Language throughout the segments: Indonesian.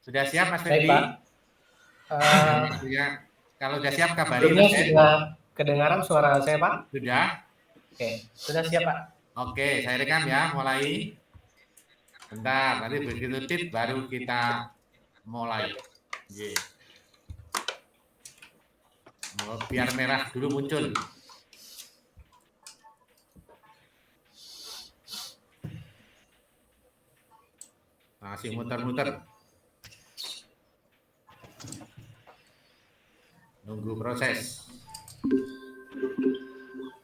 Sudah siap Mas Baik, Febri? Pak. Kalau sudah siap kabari Sebelumnya Mas. sudah kedengaran suara saya, Pak? Sudah? Oke, sudah siap, Pak. Oke, saya rekam ya, mulai. Bentar, nanti begitu tit baru kita mulai. Biar merah dulu muncul. Masih muter-muter. Nunggu proses.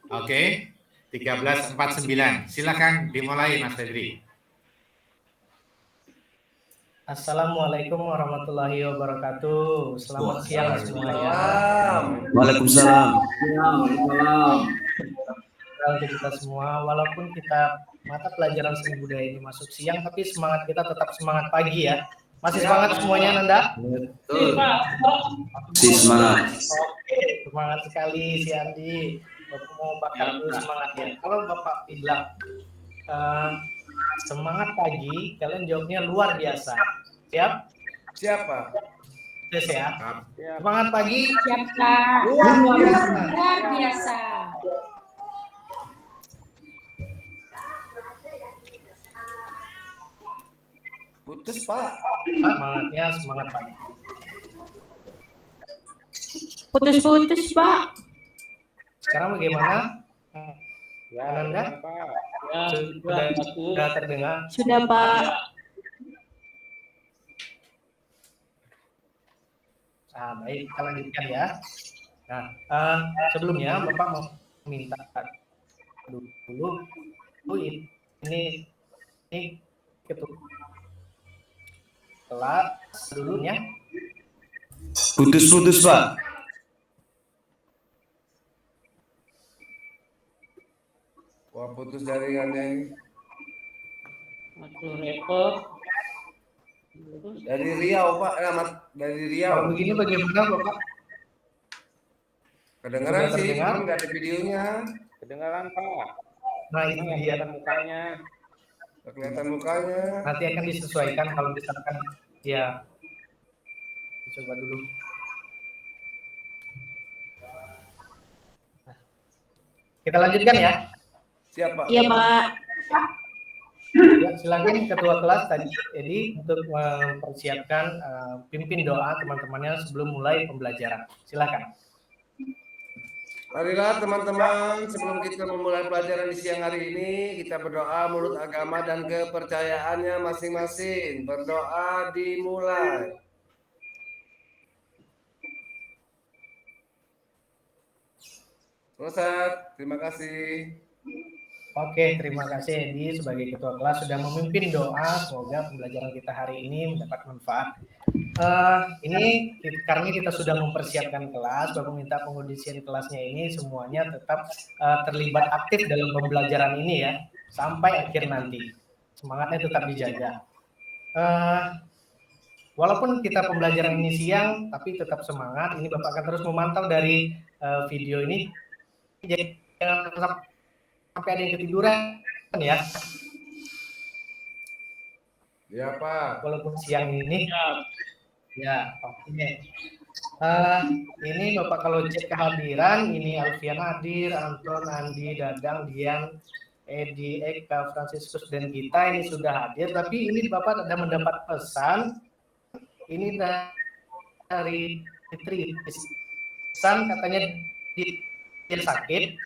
Oke, 13.49. Silakan dimulai Mas Febri. Assalamualaikum warahmatullahi wabarakatuh. Selamat siang semuanya. Waalaikumsalam. Untuk kita semua, walaupun kita mata pelajaran seni budaya ini masuk siang, tapi semangat kita tetap semangat pagi ya. Masih semangat semuanya, Nanda? Betul. Si semangat. Oke, semangat sekali si Andi. Bapak mau bakar dulu semangatnya. Kalau Bapak bilang semangat pagi, kalian jawabnya luar biasa. Siap? Siapa? Tes ya. Semangat pagi. Siap, Pak. Luar biasa. Putus, Pak. Semangatnya semangat pagi. Putus-putus, Pak. Sekarang bagaimana? Ya, Ananda? Pak. Sudah terdengar? Sudah, Pak. Baik, kita lanjutkan ya. Nah, sebelumnya Bapak mau minta dulu ini ketua kelas dulunya. Putus-putus, Pak. Wah, putus jaringannya. Aduh, repot. Dari Riau, Pak. Dari Riau. Kalau begini bagaimana, Bapak? Kedengeran Sudah sih, terdengar? cuman nggak ada videonya. Kedengaran, Pak. Nah, itu Nggak dia. kelihatan mukanya. Nggak kelihatan mukanya. Nanti akan disesuaikan kalau misalkan ya. Coba dulu. Kita lanjutkan ya. Siapa? Iya, Pak. Ya, silakan ketua kelas tadi Edi untuk mempersiapkan pimpin doa teman-temannya sebelum mulai pembelajaran. Silakan. Marilah teman-teman, sebelum kita memulai pelajaran di siang hari ini, kita berdoa menurut agama dan kepercayaannya masing-masing. Berdoa dimulai. Selesai, terima kasih. Oke, terima kasih Edi sebagai ketua kelas sudah memimpin doa. Semoga pembelajaran kita hari ini mendapat manfaat. Ini karena kita sudah mempersiapkan kelas, Bapak minta pengondisian kelasnya ini semuanya tetap terlibat aktif dalam pembelajaran ini ya, sampai akhir nanti. Semangatnya tetap dijaga. Walaupun kita pembelajaran ini siang, tapi tetap semangat. Ini Bapak akan terus memantau dari video ini. Jadi jangan sampai ada yang ketiduran ya. Ya, Pak. Walaupun siang ini. Ya, oke. Ini Bapak kalau cek kehadiran, ini Alfian hadir, Anton, Andi, Dadang, Dian, Edi, Eka, Franciscus, dan kita ini sudah hadir. Tapi ini Bapak ada mendapat pesan, ini dari Fitri. Pesan katanya dia sakit,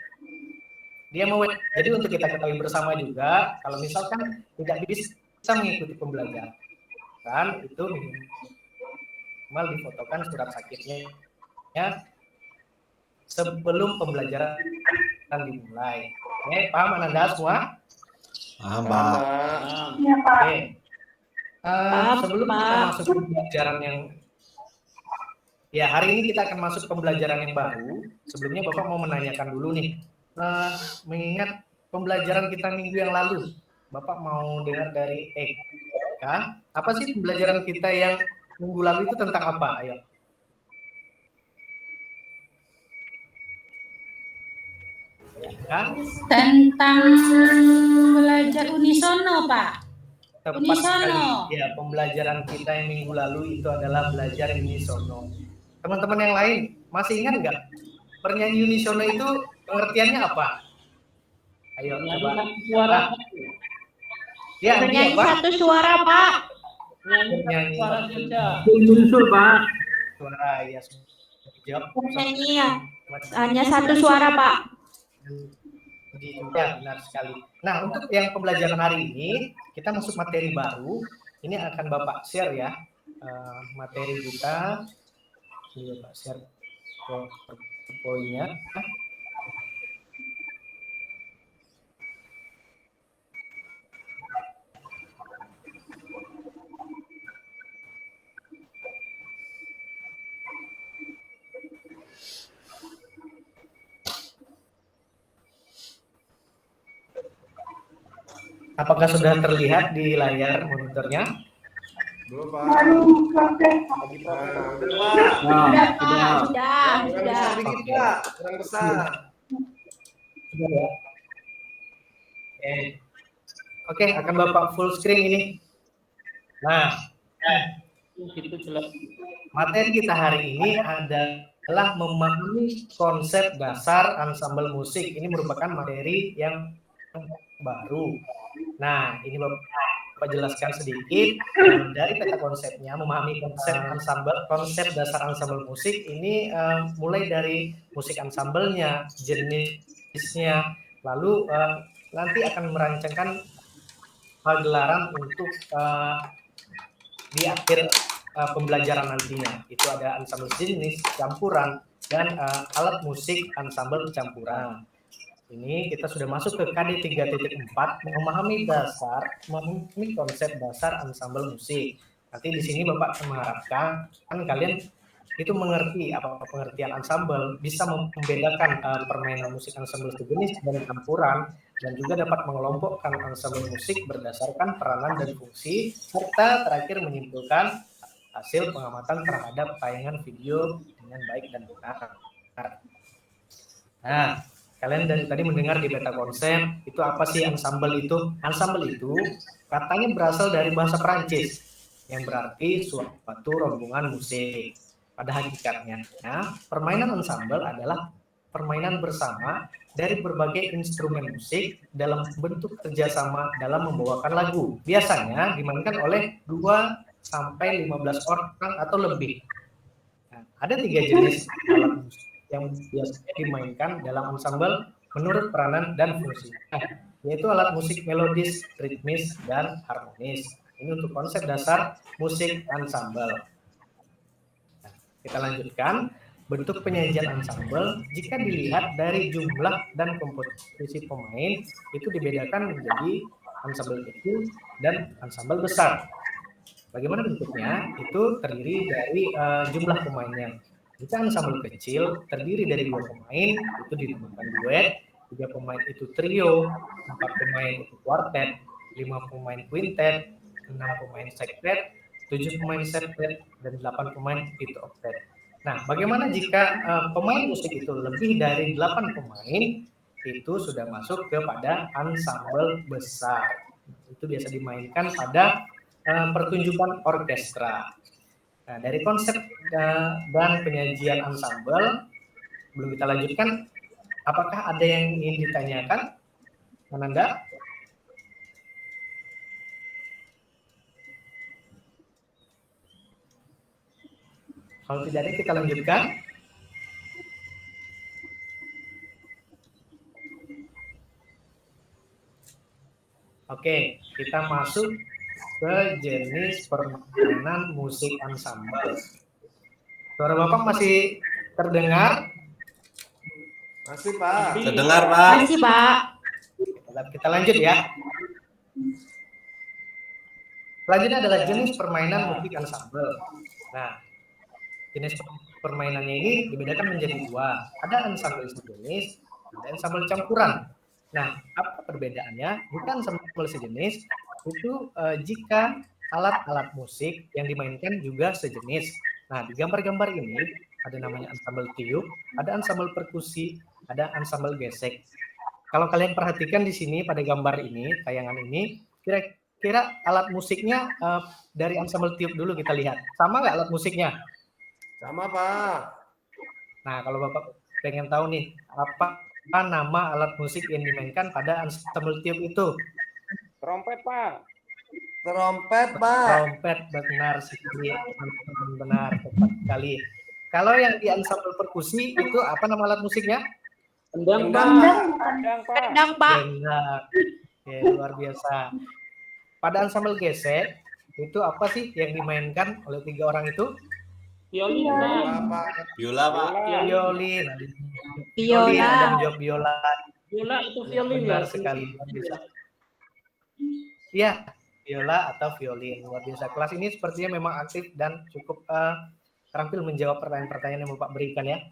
dia mau. Jadi untuk kita ketahui bersama juga, kalau misalkan tidak bisa mengikuti pembelajaran, kan itu minimal difotokan surat sakitnya ya sebelum pembelajaran dimulai. Oke, paham Anda semua? Paham, Pak. Iya, Pak. Oke. Sebelum kita masuk ke pembelajaran yang ya hari ini kita akan masuk pembelajaran yang baru. Sebelumnya Bapak mau menanyakan dulu nih. Mengingat pembelajaran kita minggu yang lalu, Bapak mau dengar dari Eka, apa sih pembelajaran kita yang minggu lalu itu tentang apa? Ayo. Eka? Tentang belajar unisono, Pak. Tepat Unisono. sekali. Ya, pembelajaran kita yang minggu lalu itu adalah belajar unisono. Teman-teman yang lain masih ingat nggak? Bernyanyi unisono itu pengertiannya apa? Ayo coba. Suara. Ya, Bernyanyi apa? satu suara, Pak. Bernyanyi Suara saja. Muncul, Pak. suara ya. Jawab. Bernyanyi ya. Hanya satu suara, Pak. Ya, benar sekali. Nah, untuk yang pembelajaran hari ini, kita masuk materi baru. Ini akan Bapak share ya, materi kita. Ini Bapak share poinnya. Apakah sudah terlihat di layar monitornya? Belum, Pak. Nah, Sudah, sudah. Pak. Sudah. Kurang besar dikit, Pak. Kurang besar. Sudah ya. Oke, akan Bapak full screen ini. Nah, Itu jelas. materi kita hari ini adalah memahami konsep dasar ensemble musik. Ini merupakan materi yang baru. Nah, ini Bapak jelaskan sedikit dari peta konsepnya, memahami konsep ensemble, konsep dasar ensemble musik ini mulai dari musik ensemblenya, jenisnya, lalu nanti akan merancangkan pagelaran untuk di akhir pembelajaran nantinya. Itu ada ensemble jenis, campuran, dan alat musik ensemble campuran. Ini kita sudah masuk ke KD 3.4, memahami konsep dasar ensemble musik. Nanti di sini Bapak akan mengharapkan kalian itu mengerti apa pengertian ensemble, bisa membedakan permainan musik ensemble sejenis dan campuran, dan juga dapat mengelompokkan ensemble musik berdasarkan peranan dan fungsi, serta terakhir menyimpulkan hasil pengamatan terhadap tayangan video dengan baik dan benar. Nah, kalian dari tadi mendengar di peta konsep, itu apa sih ensemble itu? Ensemble itu katanya berasal dari bahasa Prancis, yang berarti suatu rombongan musik. Pada hakikatnya, permainan ensemble adalah permainan bersama dari berbagai instrumen musik dalam bentuk kerjasama dalam membawakan lagu. Biasanya dimainkan oleh 2-15 orang atau lebih. Nah, ada 3 jenis alat musik yang biasanya dimainkan dalam ensemble menurut peranan dan fungsi, yaitu alat musik melodis, ritmis, dan harmonis. Ini untuk konsep dasar musik ensemble. Nah, kita lanjutkan. Bentuk penyajian ensemble jika dilihat dari jumlah dan komposisi pemain itu dibedakan menjadi ensemble kecil dan ensemble besar. Bagaimana bentuknya? Itu terdiri dari jumlah pemainnya. Jika ensemble kecil terdiri dari 2 pemain, itu dinamakan duet, 3 pemain itu trio, 4 pemain itu kuartet, 5 pemain quintet, 6 pemain sektet, 7 pemain septet, dan 8 pemain itu oktet. Nah, bagaimana jika pemain musik itu lebih dari 8 pemain, itu sudah masuk kepada ensemble besar. Itu biasa dimainkan pada pertunjukan orkestra. Nah, dari konsep dan penyajian ensemble, belum kita lanjutkan, apakah ada yang ingin ditanyakan? Ananda? Kalau tidak ada, kita lanjutkan. Oke, kita masuk ke jenis permainan musik ensemble. Suara Bapak masih terdengar? Masih, Pak. Terdengar, Pak. Masih, Pak. Kita lanjut ya. Selanjutnya adalah jenis permainan musik ensemble. Nah, jenis permainannya ini dibedakan menjadi 2. Ada ensemble sejenis, ada ensemble campuran. Nah, apa perbedaannya? Bukan ensemble sejenis, itu jika alat-alat musik yang dimainkan juga sejenis. Nah, di gambar-gambar ini ada namanya ensemble tiup, ada ensemble perkusi, ada ensemble gesek. Kalau kalian perhatikan di sini pada gambar ini, tayangan ini, kira alat musiknya dari ensemble tiup dulu kita lihat. Sama nggak alat musiknya? Sama, Pak. Nah, kalau Bapak pengen tahu nih, apa nama alat musik yang dimainkan pada ensemble tiup itu? Trompet, Pak. Trompet, Pak. Trompet, benar sekali. Benar, tepat sekali. Kalau yang di ensemble perkusi itu apa nama alat musiknya? Kendang, Pak. Kendang. Kendang, Pak. Kendang, Pak. Benar. Oke, luar biasa. Pada ensemble gesek itu apa sih yang dimainkan oleh 3 orang itu? Violin, Pak. Pak. Biola, Pak. Violin. Biola. Ada menjawab biola. Biola itu violin ya. Benar sekali. Luar biasa. Iya, biola atau violin. Luar biasa. Kelas ini sepertinya memang aktif dan cukup terampil menjawab pertanyaan-pertanyaan yang Bapak berikan ya.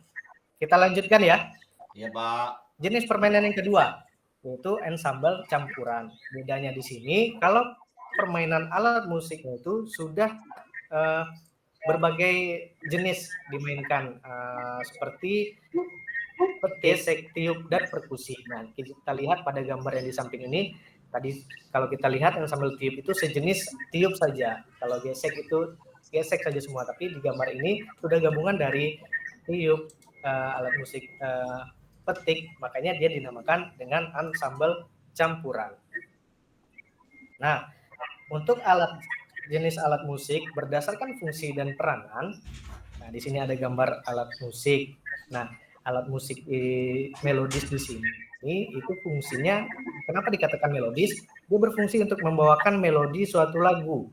Kita lanjutkan ya. Iya, Pak. Jenis permainan yang kedua yaitu ensemble campuran. Bedanya di sini kalau permainan alat musiknya itu sudah berbagai jenis dimainkan seperti gesek, tiup, dan perkusi. Nah, kita lihat pada gambar yang di samping ini. Tadi kalau kita lihat ensemble tiup itu sejenis tiup saja. Kalau gesek itu gesek saja semua. Tapi di gambar ini sudah gabungan dari tiup, alat musik petik, makanya dia dinamakan dengan ensemble campuran. Nah, untuk jenis alat musik berdasarkan fungsi dan peranan. Nah, di sini ada gambar alat musik. Nah, alat musik melodis di sini itu fungsinya, kenapa dikatakan melodis? Dia berfungsi untuk membawakan melodi suatu lagu.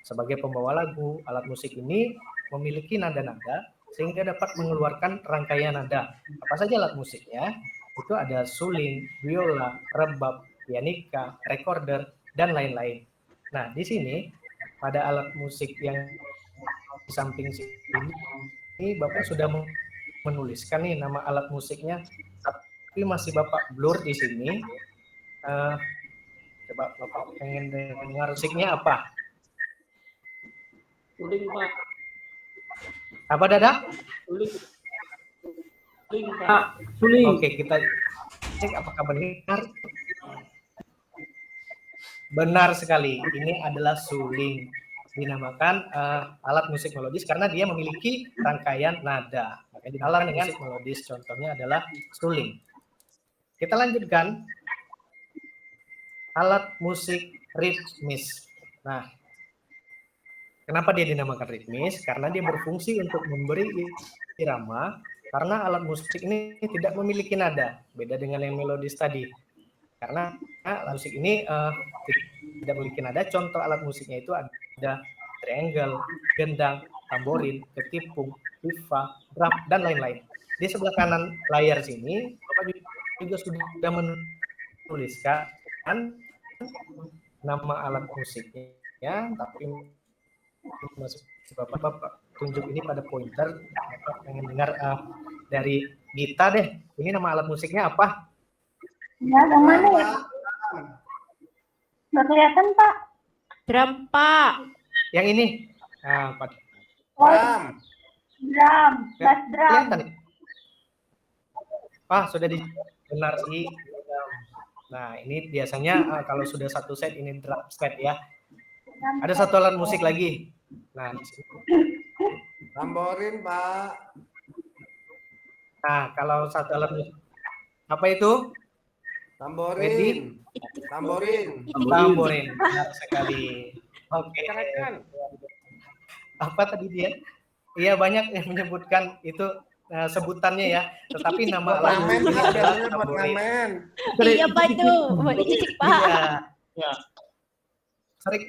Sebagai pembawa lagu, alat musik ini memiliki nada-nada sehingga dapat mengeluarkan rangkaian nada. Apa saja alat musiknya? Itu ada suling, biola, rebab, pianika, recorder, dan lain-lain. Nah, di sini pada alat musik yang di samping sini, ini Bapak sudah menuliskan nih nama alat musiknya, tapi masih Bapak blur di sini. Coba Bapak pengen dengar musiknya apa? Suling, Pak. Apa Dada? Suling. Suling, Pak. Suling. Oke, kita cek apakah benar. Benar sekali. Ini adalah suling. Dinamakan alat musik melodis karena dia memiliki rangkaian nada. Makanya dinamakan dengan musik melodis. Contohnya adalah suling. Kita lanjutkan. Alat musik ritmis. Nah, kenapa dia dinamakan ritmis? Karena dia berfungsi untuk memberi irama, karena alat musik ini tidak memiliki nada, beda dengan yang melodis tadi. Karena alat musik ini tidak memiliki nada. Contoh alat musiknya itu ada triangle, gendang, tamborin, ketipung, pipa, drum, dan lain-lain. Di sebelah kanan layar sini, Bapak juga sudah menuliskan nama alat musiknya, ya, tapi masuk Bapak tunjuk ini pada pointer. Bapak pengen dengar dari Gita deh. Ini nama alat musiknya apa? Ya, yang mana ya? Nggak kelihatan, Pak. Drum, Pak. Yang ini. Nah, Pak. Drum. Drum, bass drum. Kelihatan. Sudah benar sih. Nah, ini biasanya kalau sudah satu set ini drum set ya. Ada satu alat musik lagi. Nah, di sini. Tamborin, Pak. Nah, kalau satu alat musik apa itu? Tamborin. Tamborin. Tamborin. Benar sekali. Oke. Apa tadi dia? Iya, banyak yang menyebutkan itu sebutannya ya, tetapi nama alat Ngamen, musik adalah biasanya buat tamborin. ngamen. Iya, Pak itu. Buat dicicik, Pak. Iya. Ya. Sering.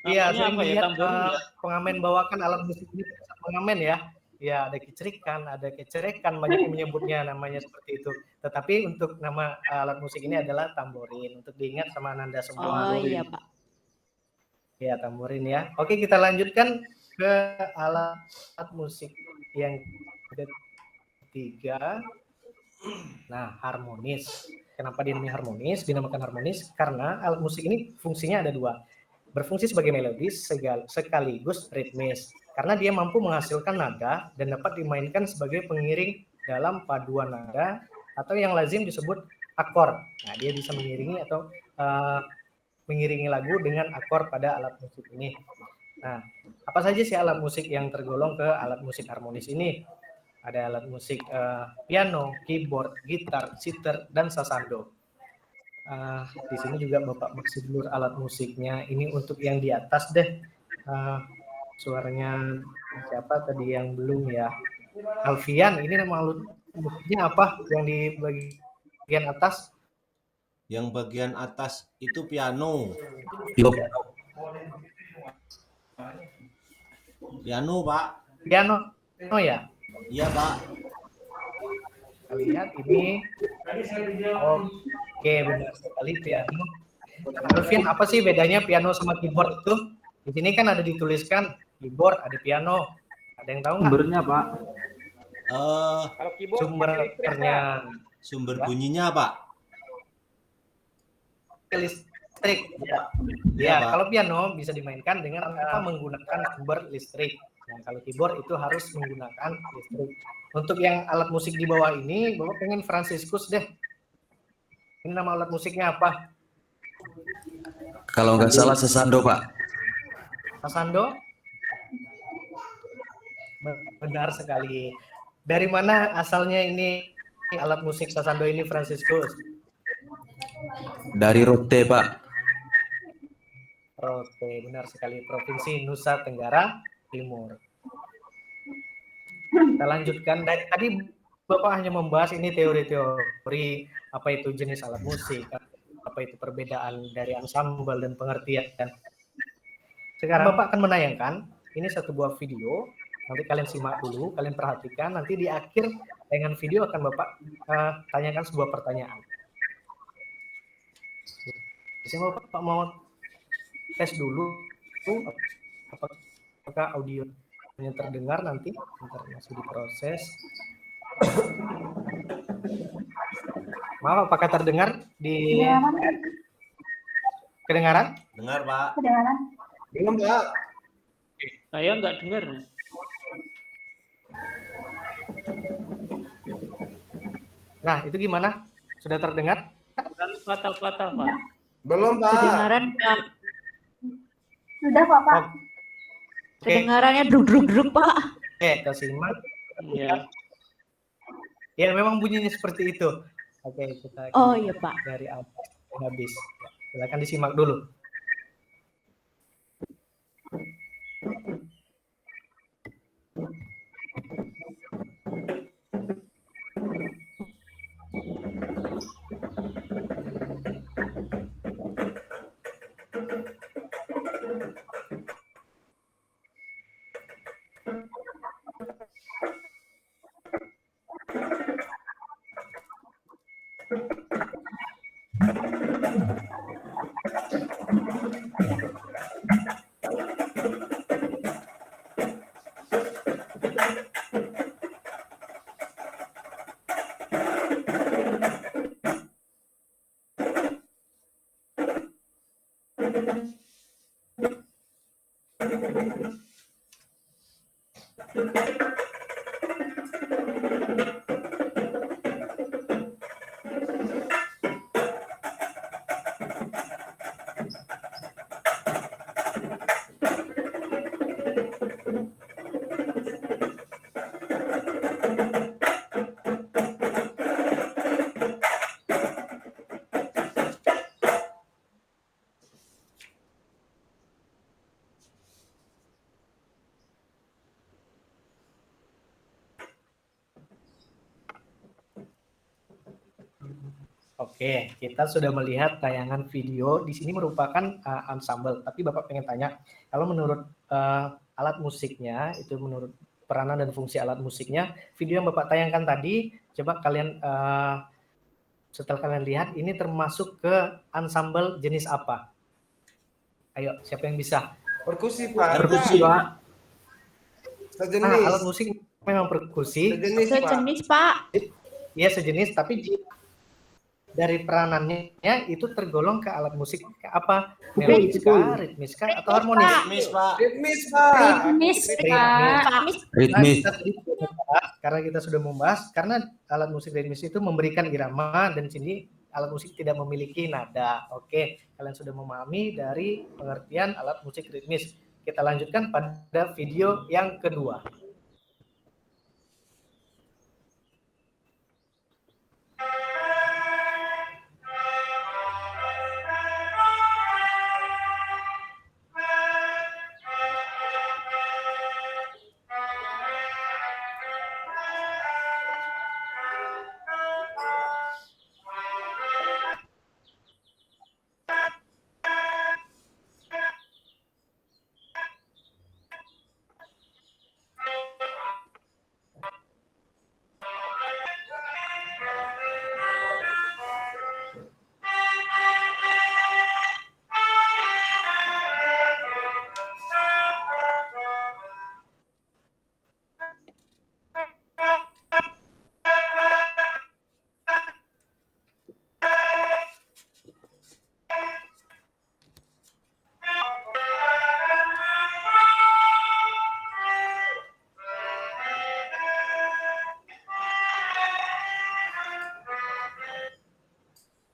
Iya, Namanya sering apa ya, lihat tamborin ya? pengamen bawakan alat musik ini pengamen ya. Ya, ada kecerikan, ada kecerekan, banyak yang menyebutnya namanya seperti itu. Tetapi untuk nama alat musik ini adalah tamborin, untuk diingat sama Nanda semua. Oh iya, Pak. Ya, tamborin ya. Oke, kita lanjutkan ke alat musik yang ketiga. Nah, harmonis. Kenapa dinamai harmonis? Dinamakan harmonis karena alat musik ini fungsinya ada dua. Berfungsi sebagai melodis sekaligus ritmis. Karena dia mampu menghasilkan nada dan dapat dimainkan sebagai pengiring dalam paduan nada atau yang lazim disebut akord. Nah, dia bisa mengiringi atau mengiringi lagu dengan akor pada alat musik ini. Nah, apa saja sih alat musik yang tergolong ke alat musik harmonis ini? Ada alat musik piano, keyboard, gitar, sitar, dan sasando. Di sini juga Bapak maksud dulu alat musiknya. Ini untuk yang di atas deh. Suaranya siapa tadi yang belum ya? Alfian, ini nama alat musiknya apa yang di bagian atas? Yang bagian atas itu piano. Piano, Pak. Piano, oh ya. Iya, Pak. Kita lihat ini. Oke, benar sekali piano. Alvin, apa sih bedanya piano sama keyboard itu? Di sini kan ada dituliskan keyboard, ada piano. Ada yang tahu nggak? Sumbernya, Pak. Kalau keyboard Sumbernya Sumber bunyinya, Pak. listrik. Iya, Pak. Kalau piano bisa dimainkan dengan menggunakan sumber listrik. Nah, kalau keyboard itu harus menggunakan listrik. Untuk yang alat musik di bawah ini, Bapak pengen Franciscus deh. Ini nama alat musiknya apa? Kalau nggak salah sasando, Pak. Sasando? Benar sekali. Dari mana asalnya ini alat musik sasando ini, Franciscus? Dari Rote, Pak. Rote, benar sekali. Provinsi Nusa Tenggara Timur. Kita lanjutkan. Tadi Bapak hanya membahas ini teori-teori apa itu jenis alat musik, apa itu perbedaan dari ensemble dan pengertian. Sekarang Bapak akan menayangkan ini satu buah video. Nanti kalian simak dulu, kalian perhatikan. Nanti di akhir tayangan video akan Bapak tanyakan sebuah pertanyaan. Saya Bapak mau tes dulu apakah audionya terdengar nanti, bentar masih diproses. Maaf, apakah terdengar di kedengaran? Dengar, Pak. Kedengaran. Belum, Pak. Saya nggak dengar. Nah, itu gimana? Sudah terdengar? Patah-patah, Pak. Belum, Pak. Kedengaran, Pak. Sudah, Pak. Oke, Kedengarannya druk-druk-druk, Pak. kita simak. Iya. Ya, memang bunyinya seperti itu. Oke, kita Oh iya, Pak. dari awal sampai habis. Silakan disimak dulu. Oke, kita sudah melihat tayangan video. Di sini merupakan ensemble. Tapi Bapak pengen tanya, kalau menurut alat musiknya, itu menurut peranan dan fungsi alat musiknya, video yang Bapak tayangkan tadi, coba kalian setelah kalian lihat, ini termasuk ke ensemble jenis apa? Ayo, siapa yang bisa? Perkusi, Pak. Perkusi, Pak. Sejenis. Alat musik memang perkusi. Sejenis, Pak. Sejenis, Pak. Iya, sejenis, tapi dari peranannya itu tergolong ke alat musik apa? Ritmiska atau harmonis? Ritmis, Pak. Ritmis, Pak. Ritmis, Pak. Ritmis. Karena kita sudah membahas, karena alat musik ritmis itu memberikan irama dan sini alat musik tidak memiliki nada. Oke, kalian sudah memahami dari pengertian alat musik ritmis. Kita lanjutkan pada video yang kedua.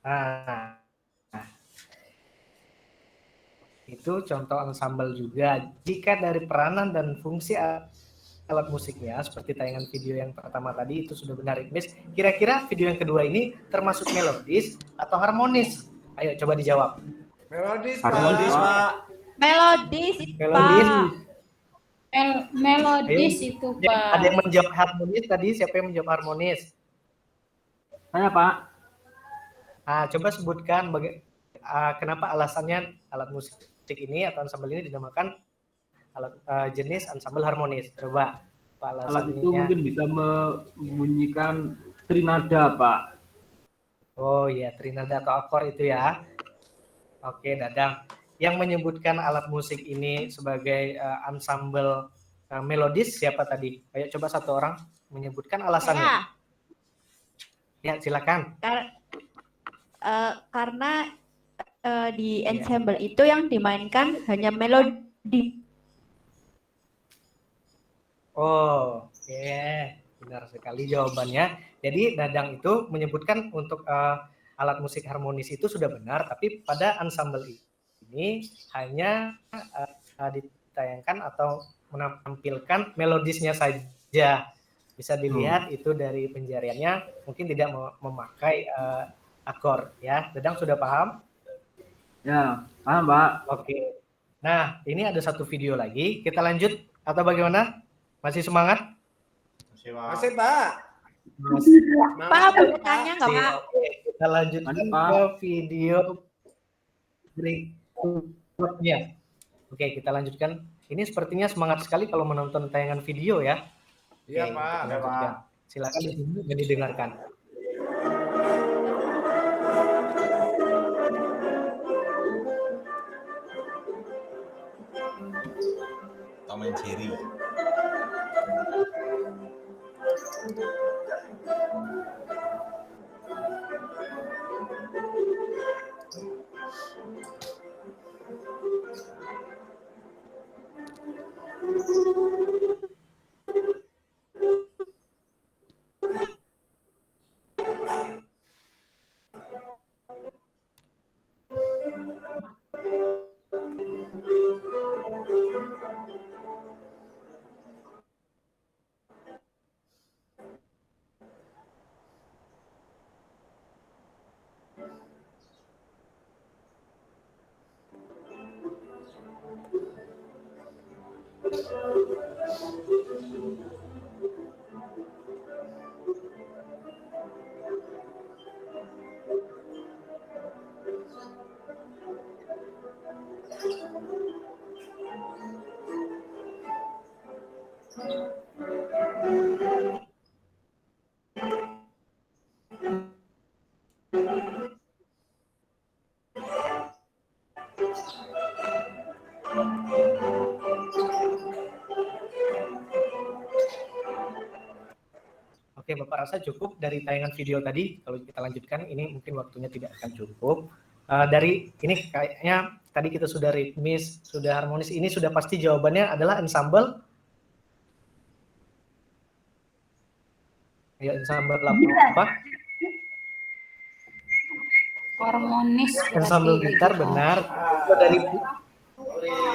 Nah, itu contoh ensemble juga. Jika dari peranan dan fungsi alat musiknya, seperti tayangan video yang pertama tadi itu sudah benar ritmis, kira-kira video yang kedua ini termasuk melodis atau harmonis? Ayo coba dijawab. Melodis, Harmonis, Pak. Melodis, Melodis. Pak. Melodis Ayo. itu, Ya, Pak. ada yang menjawab harmonis tadi, siapa yang menjawab harmonis? Saya, Pak. Nah, coba sebutkan kenapa alasannya alat musik ini atau ensemble ini dinamakan alat jenis ensemble harmonis. Coba apa Alat alasannya? itu mungkin bisa membunyikan trinada, Pak. Oh iya, trinada atau akor itu ya. Oke, Dadang. Yang menyebutkan alat musik ini sebagai ensemble melodis siapa tadi? Ayo coba satu orang menyebutkan alasannya. Ya, silakan. Karena di ensemble itu yang dimainkan hanya melodi. Oh, oke. Benar sekali jawabannya. Jadi Dadang itu menyebutkan untuk alat musik harmonis itu sudah benar, tapi pada ensemble ini hanya ditayangkan atau menampilkan melodisnya saja. Bisa dilihat itu dari penjariannya mungkin tidak memakai akor ya. Dadang sudah paham? Ya, paham, Pak. Oke. Nah, ini ada satu video lagi. Kita lanjut atau bagaimana? Masih semangat? Masih, Pak. Pak, boleh tanya nggak, Pak? Oke, kita lanjutkan ke video berikutnya. Oke, kita lanjutkan. Ini sepertinya semangat sekali kalau menonton tayangan video ya. Iya, Oke, Pak. kita Ada, lanjutkan. Pak. Silakan ditunggu dan didengarkan. Tom and Jerry. Oke, Bapak rasa cukup dari tayangan video tadi. Kalau kita lanjutkan, ini mungkin waktunya tidak akan cukup. Dari ini kayaknya tadi kita sudah ritmis, sudah harmonis. Ini sudah pasti jawabannya adalah ensemble. Ya, ensemble apa? Harmonis. Ensemble berarti. gitar benar. Itu dari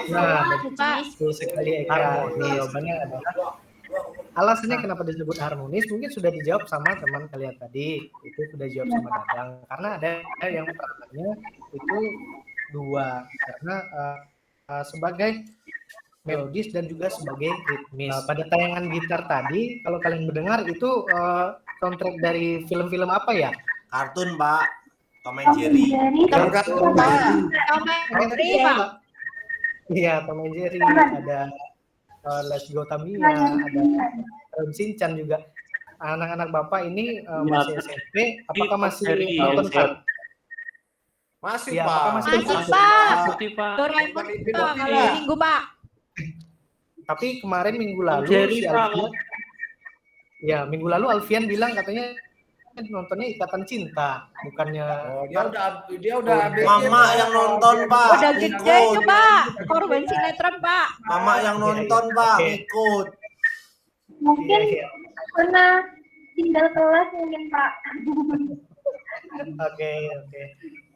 nah, Pak. betul sekali Eka. Ini jawabannya adalah alasannya kenapa disebut harmonis mungkin sudah dijawab sama teman kalian tadi. Itu sudah dijawab sama Dadang. Karena ada yang peranannya itu dua. Karena sebagai melodis dan juga sebagai ritmis. Pada tayangan gitar tadi, kalau kalian mendengar itu soundtrack dari film-film apa ya? Kartun, Pak. Tom and Jerry. Yang kartun, Pak. Tom and Jerry, Pak. Iya, Tom and Jerry, ada Let's Go Tamiya, ada Shinchan juga. Anak-anak Bapak ini masih SMP, apakah masih nonton Pak? Masih, Iya, Pak. apakah masih Masih, nonton? Pak. Doraemon, Pak. Kalau minggu, Pak. Tapi kemarin minggu lalu si Alfian, ya minggu lalu Alfian bilang katanya nontonnya Ikatan Cinta, bukannya Oh, dia udah habis. Mama yang nonton, Pak. Udah gede tuh, Pak. Korban sinetron, Pak. Mama yang nonton, Pak. Oke. Ikut. Mungkin Iya, iya. pernah tinggal kelas mungkin Pak. Oke.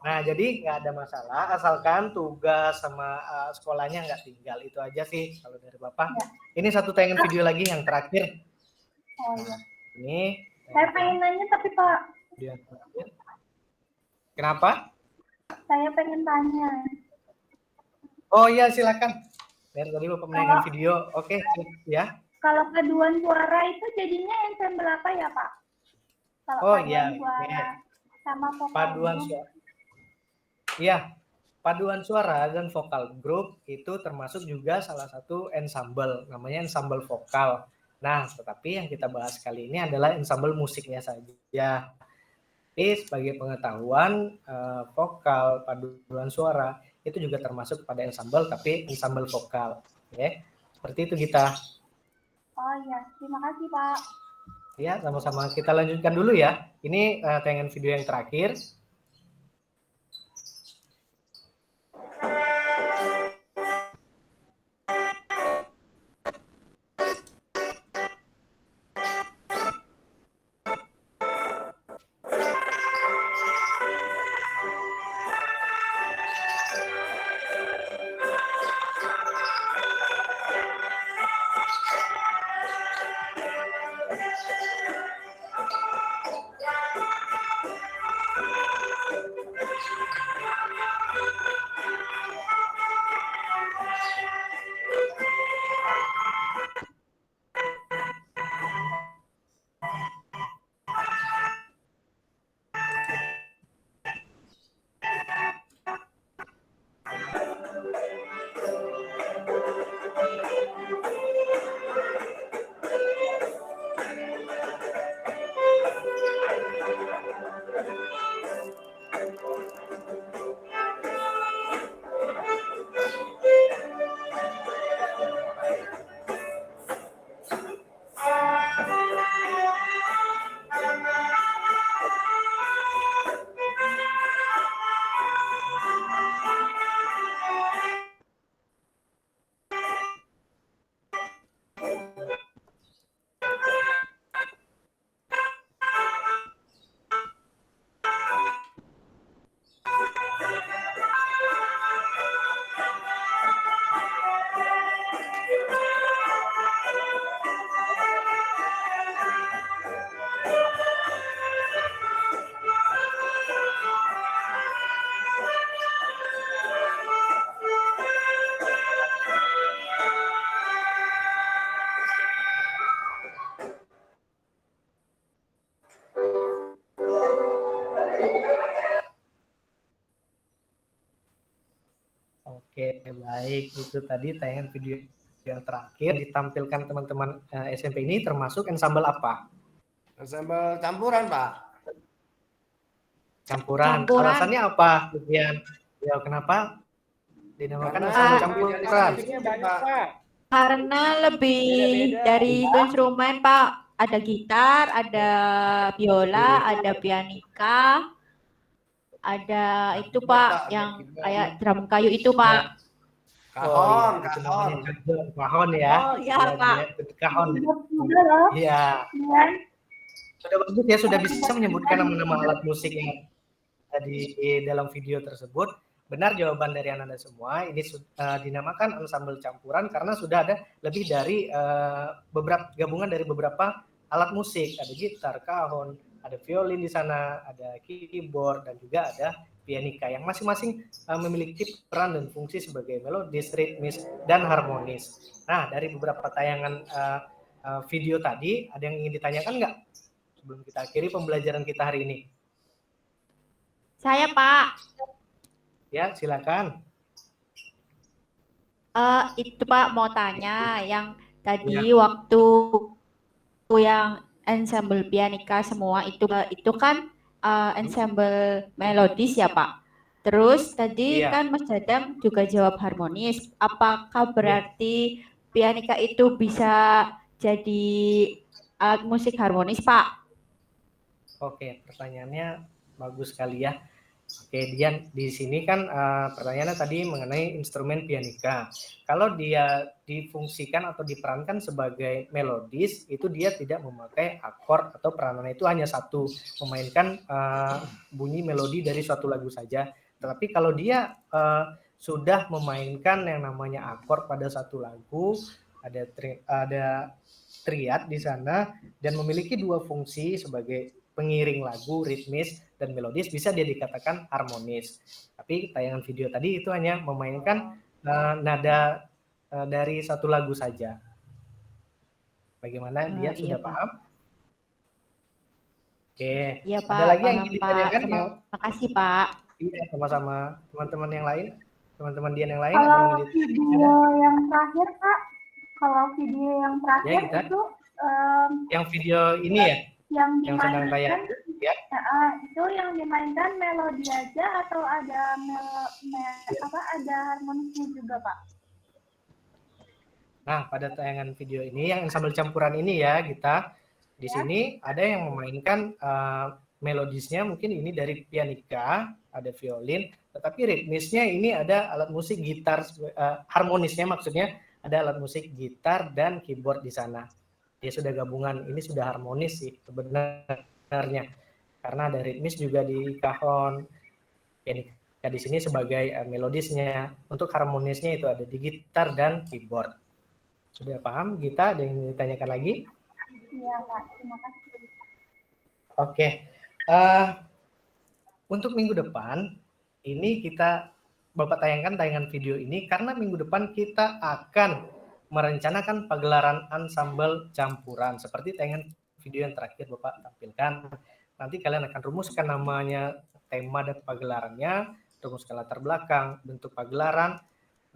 Nah, jadi nggak ada masalah, asalkan tugas sama sekolahnya nggak tinggal. Itu aja sih kalau dari Bapak. Ini satu tayangan video lagi yang terakhir. Oh iya. Ini Saya pengen nanya tapi Pak, video yang terakhir. Kenapa? saya pengen tanya. Oh iya, silakan. Dari tadi Bapak menayangkan video. Oke, ya. Kalau paduan suara itu jadinya ensemble apa ya Pak? Kalau Oh paduan iya, suara iya. sama vokal Paduan grup. suara. Iya, paduan suara dan vokal grup itu termasuk juga salah satu ensemble, namanya ensemble vokal. Nah, tetapi yang kita bahas kali ini adalah ensemble musiknya saja. Tapi sebagai pengetahuan, vokal, paduan suara itu juga termasuk pada ensemble, tapi ensemble vokal. Oke, seperti itu kita. Oh iya, terima kasih Pak. Ya, sama-sama. Kita lanjutkan dulu ya. Ini tayangan video yang terakhir. Oke, baik. Itu tadi tayangan video yang terakhir ditampilkan teman-teman SMP ini termasuk ensemble apa? Ensemble campuran, Pak. Campuran. Campuran. Alasannya apa, Vivian? Ya, kenapa dinamakan Karena ensemble campuran. campuran? Banyak, Pak. Karena lebih dari instrumen, Pak. Ada gitar, ada biola, ada pianika, ada itu Pak, yang kayak drum kayu itu Pak. Kahon, itu kahon. namanya kahon ya. Oh, iya, Pak. Kahon. Juga loh. Iya. Iya. Sudah bagus ya, sudah bisa menyebutkan nama-nama alat musik yang di dalam video tersebut. Benar jawaban dari Anda semua. Ini dinamakan ensemble campuran karena sudah ada lebih dari beberapa gabungan dari beberapa alat musik. Ada gitar, kahon, ada violin di sana, ada keyboard, dan juga ada pianika yang masing-masing memiliki peran dan fungsi sebagai melodis, ritmis, dan harmonis. Nah, dari beberapa tayangan video tadi, ada yang ingin ditanyakan nggak sebelum kita akhiri pembelajaran kita hari ini? Saya, Pak. Ya, silakan. Itu Pak mau tanya yang tadi waktu yang ensemble pianika semua itu kan ensemble melodis ya Pak. Terus tadi kan Mas Dadang juga jawab harmonis. Apakah berarti pianika itu bisa jadi alat musik harmonis Pak? Oke, pertanyaannya bagus sekali ya. Oke, Dian, di sini kan pertanyaannya tadi mengenai instrumen pianika. Kalau dia difungsikan atau diperankan sebagai melodis, itu dia tidak memakai akord atau peranannya itu hanya satu, memainkan bunyi melodi dari suatu lagu saja. Tetapi kalau dia sudah memainkan yang namanya akord pada satu lagu, ada triad di sana, dan memiliki dua fungsi sebagai pengiring lagu, ritmis, dan melodis, bisa dia dikatakan harmonis. Tapi tayangan video tadi itu hanya memainkan nada dari satu lagu saja. Bagaimana dia sudah paham? Oke. Iya Pak. Ada lagi yang ingin ditanyakan? Terima kasih Pak. Iya, sama-sama. Teman-teman yang lain, teman-teman Dian yang lain. Kalau video yang terakhir Pak, ya, itu yang video ini ya? Yang sedang tayang ya. Itu yang dimainkan melodi aja atau ada ada harmonisnya juga Pak? Nah, pada tayangan video ini yang ensemble campuran ini ya, kita di sini ada yang memainkan melodisnya mungkin ini dari pianika, ada violin, tetapi ritmisnya ini ada alat musik gitar, harmonisnya maksudnya ada alat musik gitar dan keyboard di sana. Dia sudah gabungan, ini sudah harmonis sih sebenarnya. Karena ada ritmis juga di kahon. Ya, di sini sebagai melodisnya. Untuk harmonisnya itu ada di gitar dan keyboard. Sudah paham Gita? Ada yang ditanyakan lagi? Iya Pak, terima kasih. Oke. Untuk minggu depan, ini Bapak tayangkan tayangan video ini karena minggu depan kita akan merencanakan pagelaran ensemble campuran seperti tayangan video yang terakhir Bapak tampilkan. Nanti kalian akan rumuskan namanya, tema dan pagelarannya, rumuskan latar belakang, bentuk pagelaran,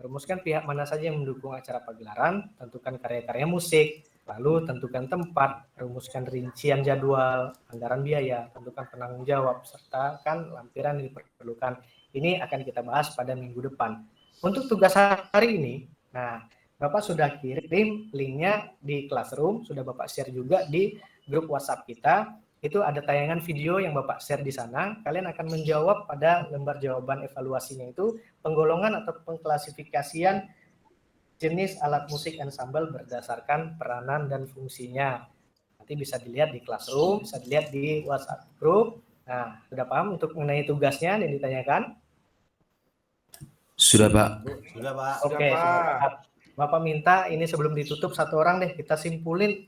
rumuskan pihak mana saja yang mendukung acara pagelaran, tentukan karya-karya musik, lalu tentukan tempat, rumuskan rincian jadwal, anggaran biaya, tentukan penanggung jawab, serta kan lampiran yang diperlukan. Ini akan kita bahas pada minggu depan. Untuk tugas hari ini, nah Bapak sudah kirim linknya di Classroom, sudah Bapak share juga di grup WhatsApp kita. Itu ada tayangan video yang Bapak share di sana. Kalian akan menjawab pada lembar jawaban evaluasinya itu penggolongan atau pengklasifikasian jenis alat musik ensemble berdasarkan peranan dan fungsinya. Nanti bisa dilihat di Classroom, bisa dilihat di WhatsApp grup. Nah, sudah paham untuk mengenai tugasnya yang ditanyakan? Sudah Pak. Sudah Pak. Oke, Bapak minta ini sebelum ditutup satu orang deh, kita simpulin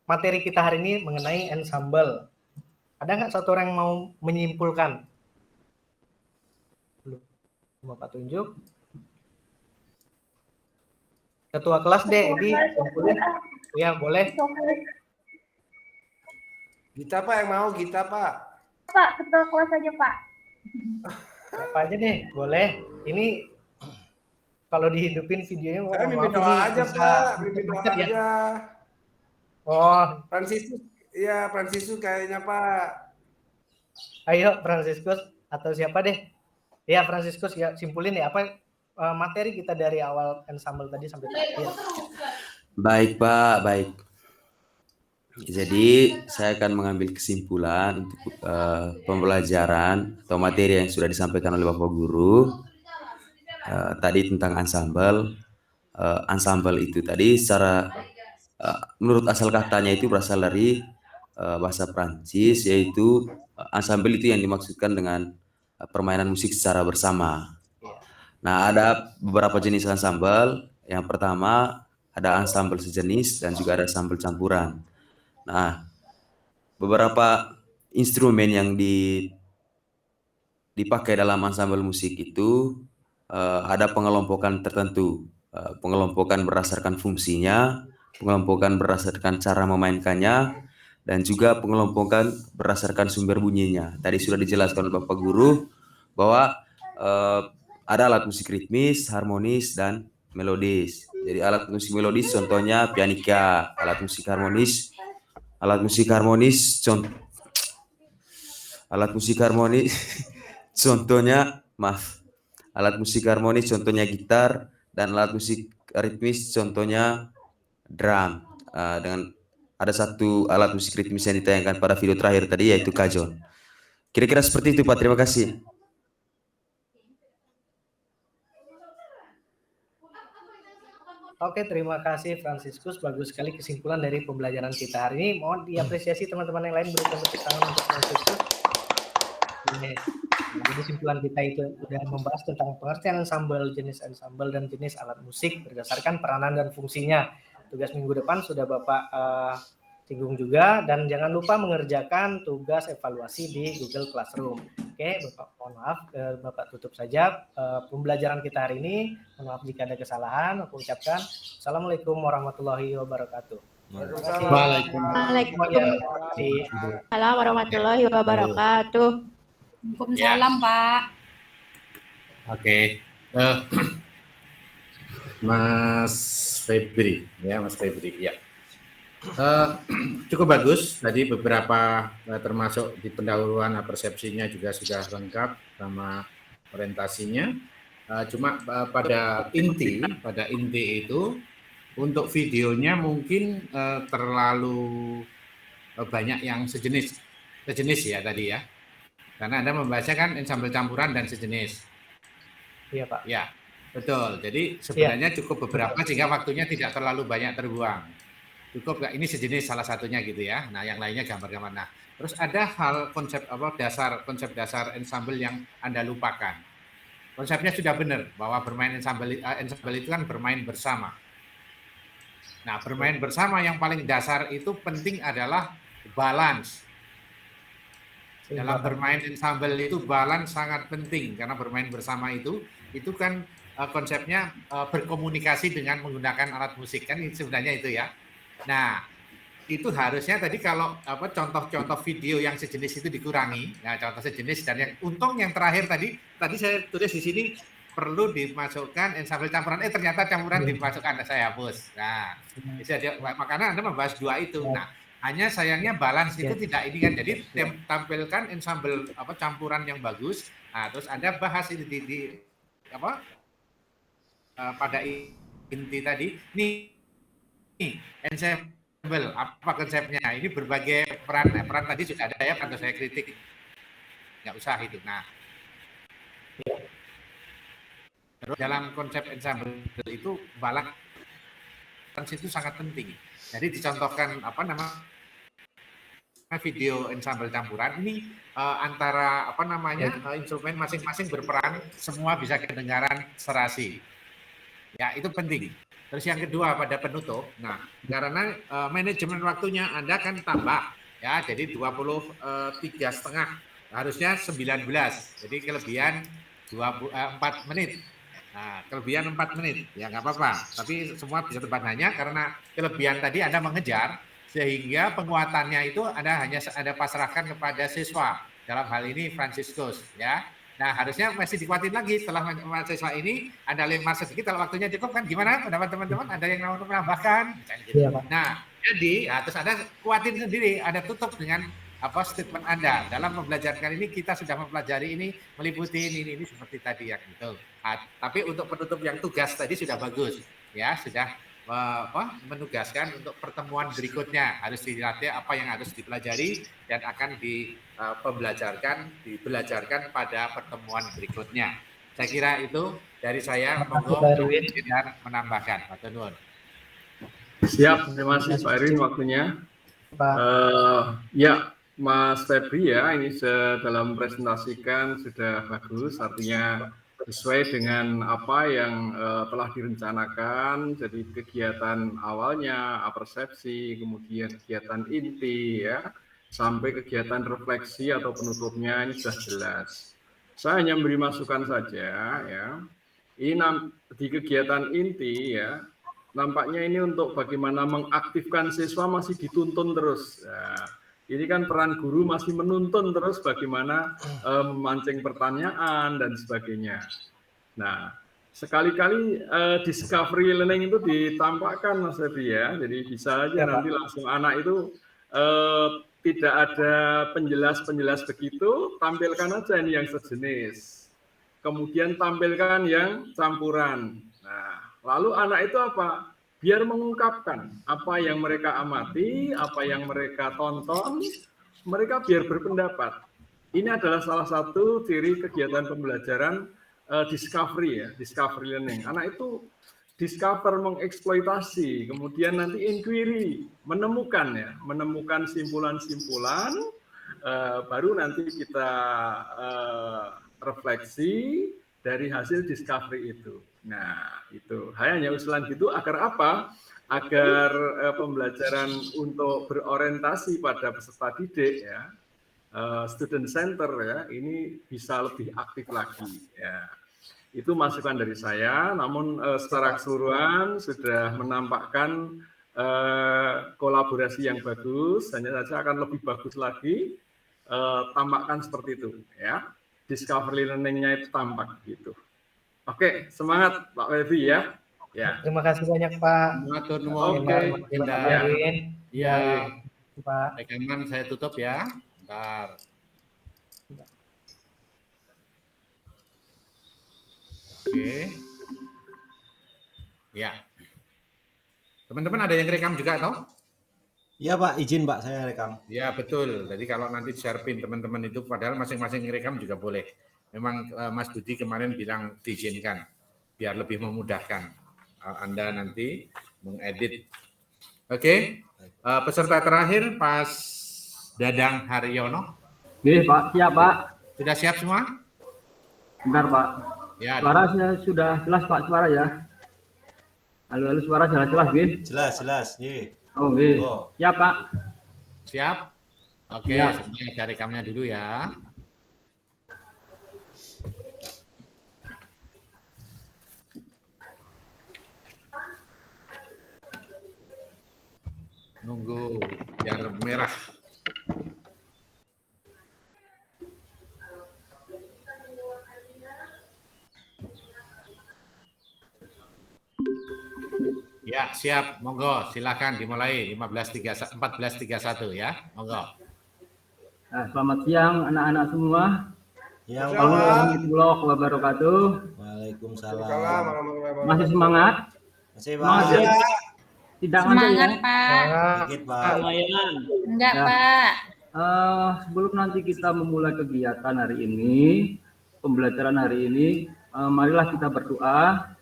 materi kita hari ini mengenai ensemble. Ada nggak satu orang yang mau menyimpulkan? Bapak tunjuk. Ketua kelas deh, Edi, simpulin. Ya, boleh. Gita Pak yang mau, Gita Pak. Pak, ketua kelas aja Pak. Apa aja deh, boleh. Ini kalau dihidupin videonya, mimpin doa aja Pak, mimpin doa aja. Oh, Fransiskus kayaknya Pak. Ayo Fransiskus atau siapa deh? Ya Fransiskus ya, simpulin ya apa materi kita dari awal ensemble tadi sampai terakhir. Baik Pak, baik. Jadi saya akan mengambil kesimpulan untuk pembelajaran atau materi yang sudah disampaikan oleh Bapak Guru. Tadi tentang ensemble. Ensemble itu tadi secara menurut asal katanya itu berasal dari bahasa Prancis, yaitu ensemble itu yang dimaksudkan dengan permainan musik secara bersama. Nah, ada beberapa jenis ensemble. Yang pertama ada ensemble sejenis dan juga ada ensemble campuran. Nah, beberapa instrumen yang dipakai dalam ensemble musik itu ada pengelompokan tertentu, pengelompokan berdasarkan fungsinya, pengelompokan berdasarkan cara memainkannya, dan juga pengelompokan berdasarkan sumber bunyinya. Tadi sudah dijelaskan oleh Bapak Guru bahwa ada alat musik ritmis, harmonis, dan melodis. Jadi alat musik melodis contohnya pianika, alat musik harmonis contohnya gitar, dan alat musik ritmis contohnya drum. Dengan ada satu alat musik ritmis yang ditayangkan pada video terakhir tadi, yaitu kajon. Kira-kira seperti itu, Pak. Terima kasih. Oke, terima kasih Franciscus. Bagus sekali kesimpulan dari pembelajaran kita hari ini. Mohon diapresiasi teman-teman yang lain, berikan tepuk tangan untuk Franciscus. Jadi kesimpulan kita itu sudah membahas tentang pengertian ensemble, jenis ensemble, dan jenis alat musik berdasarkan peranan dan fungsinya. Tugas minggu depan sudah Bapak singgung juga, dan jangan lupa mengerjakan tugas evaluasi di Google Classroom. Oke, Bapak mohon maaf, Bapak tutup saja pembelajaran kita hari ini. Mohon maaf jika ada kesalahan. Aku ucapkan Assalamualaikum warahmatullahi wabarakatuh. Waalaikumsalam warahmatullahi wabarakatuh. Waalaikumsalam, Pak. Oke. Mas Febri, ya. Cukup bagus. Tadi beberapa termasuk di pendahuluan persepsinya juga sudah lengkap sama orientasinya. Cuma pada inti itu untuk videonya mungkin terlalu banyak yang sejenis ya tadi ya. Karena Anda membahasnya kan ensemble campuran dan sejenis. Iya, Pak. Ya, betul. Jadi sebenarnya cukup beberapa sehingga waktunya tidak terlalu banyak terbuang. Cukup nggak? Ini sejenis salah satunya gitu ya. Nah, yang lainnya gambar-gambar. Nah, terus ada hal konsep dasar ensemble yang Anda lupakan. Konsepnya sudah benar bahwa bermain ensemble itu kan bermain bersama. Nah, bermain bersama yang paling dasar itu penting adalah balance. Dalam bermain ensemble itu balance sangat penting, karena bermain bersama itu kan konsepnya berkomunikasi dengan menggunakan alat musik, kan sebenarnya itu ya. Nah, itu harusnya tadi kalau contoh-contoh video yang sejenis itu dikurangi. Nah, contoh sejenis, dan yang untung yang terakhir tadi saya tulis di sini perlu dimasukkan ensemble campuran. Ternyata campuran dimasukkan, saya hapus. Nah, makanya Anda membahas dua itu. Nah, hanya sayangnya balance itu tidak ini kan. Jadi tampilkan ensemble campuran yang bagus. Nah, terus Anda bahas itu pada inti tadi. Nih ensemble apa konsepnya? Ini berbagai peran tadi sudah ada ya, atau saya kritik. Nggak usah itu. Nah, terus dalam konsep ensemble itu balance itu sangat penting. Jadi dicontohkan video ensemble campuran ini antara instrumen masing-masing berperan, semua bisa kedengaran serasi. Ya, itu penting. Terus yang kedua pada penutup. Nah, karena manajemen waktunya Anda kan tambah ya, jadi 23,5, harusnya 19. Jadi kelebihan 4 menit. Nah, kelebihan 4 menit. Ya nggak apa-apa, tapi semua bisa hanya karena kelebihan tadi Anda mengejar, sehingga penguatannya itu Anda pasrahkan kepada siswa. Dalam hal ini Franciscus ya. Nah, harusnya masih dikuatin lagi setelah siswa ini Anda lempar sedikit. Kalau waktunya cukup kan gimana pendapat teman-teman? Ada yang mau menambahkan? Gitu. Nah, jadi terus Anda kuatin sendiri, Anda tutup dengan statement Anda. Dalam membelajarkan ini kita sudah mempelajari ini, meliputi ini seperti tadi ya gitu. Tapi untuk penutup yang tugas tadi sudah bagus ya, sudah menugaskan untuk pertemuan berikutnya harus dilatih apa yang harus dipelajari dan akan dibelajarkan pada pertemuan berikutnya. Saya kira itu dari saya. Monggo dan menambahkan. Pak Tunun. Siap, terima kasih Pak Erwin waktunya. Pak. Ya, Mas Febri ya, ini dalam presentasikan sudah bagus, artinya sesuai dengan apa yang telah direncanakan. Jadi kegiatan awalnya persepsi, kemudian kegiatan inti ya, sampai kegiatan refleksi atau penutupnya ini sudah jelas. Saya hanya memberi masukan saja ya. Ini di kegiatan inti ya, nampaknya ini untuk bagaimana mengaktifkan siswa masih dituntun terus. Nah, ini kan peran guru masih menuntun terus bagaimana memancing pertanyaan dan sebagainya. Nah, sekali-kali discovery learning itu ditampakkan Mas Febri ya. Jadi bisa aja nanti langsung anak itu tidak ada penjelas-penjelas begitu, tampilkan aja ini yang sejenis. Kemudian tampilkan yang campuran. Nah, lalu anak itu apa? Biar mengungkapkan apa yang mereka amati, apa yang mereka tonton, mereka biar berpendapat. Ini adalah salah satu ciri kegiatan pembelajaran discovery ya, discovery learning. Anak itu discover, mengeksploitasi, kemudian nanti inquiry, menemukan ya, menemukan simpulan-simpulan, baru nanti kita refleksi dari hasil discovery itu. Nah, itu hanya usulan gitu agar apa? Agar pembelajaran untuk berorientasi pada peserta didik ya, student center ya, ini bisa lebih aktif lagi ya. Itu masukan dari saya, namun secara keseluruhan sudah menampakkan kolaborasi yang bagus, hanya saja akan lebih bagus lagi, tampakkan seperti itu ya. Discovery learning-nya itu tampak gitu. Oke, semangat Pak Febri ya. Ya. Terima kasih banyak Pak. Oke. Ya. Pak. Rekaman saya tutup ya. Bentar. Oke. Ya. Teman-teman ada yang rekam juga toh? Iya Pak, izin Pak saya rekam. Ya betul. Jadi kalau nanti share-pin teman-teman itu, padahal masing-masing rekam juga boleh. Memang Mas Budi kemarin bilang diizinkan, biar lebih memudahkan Anda nanti mengedit. Oke. Peserta terakhir Pas Dadang Haryono. Oke Pak, siap Pak. Sudah siap semua? Bentar Pak. Ya. Suara sudah jelas Pak, suara ya. Halo, suara jelas, Bin? Jelas, ye. Oh, Bin. Siap Pak. Siap? Oke, sebenarnya saya rekamnya dulu ya. Nunggu biar merah. Ya, siap. Monggo, silakan dimulai 14.31 ya. Monggo. Nah, selamat siang anak-anak semua. Ya, Assalamualaikum warahmatullahi wabarakatuh. Waalaikumsalam. Masih semangat? Masih Pak. Tidak semangat ya? Pak. Dikit Pak. Enggak Pak. Sebelum nanti kita memulai kegiatan hari ini, pembelajaran hari ini, marilah kita berdoa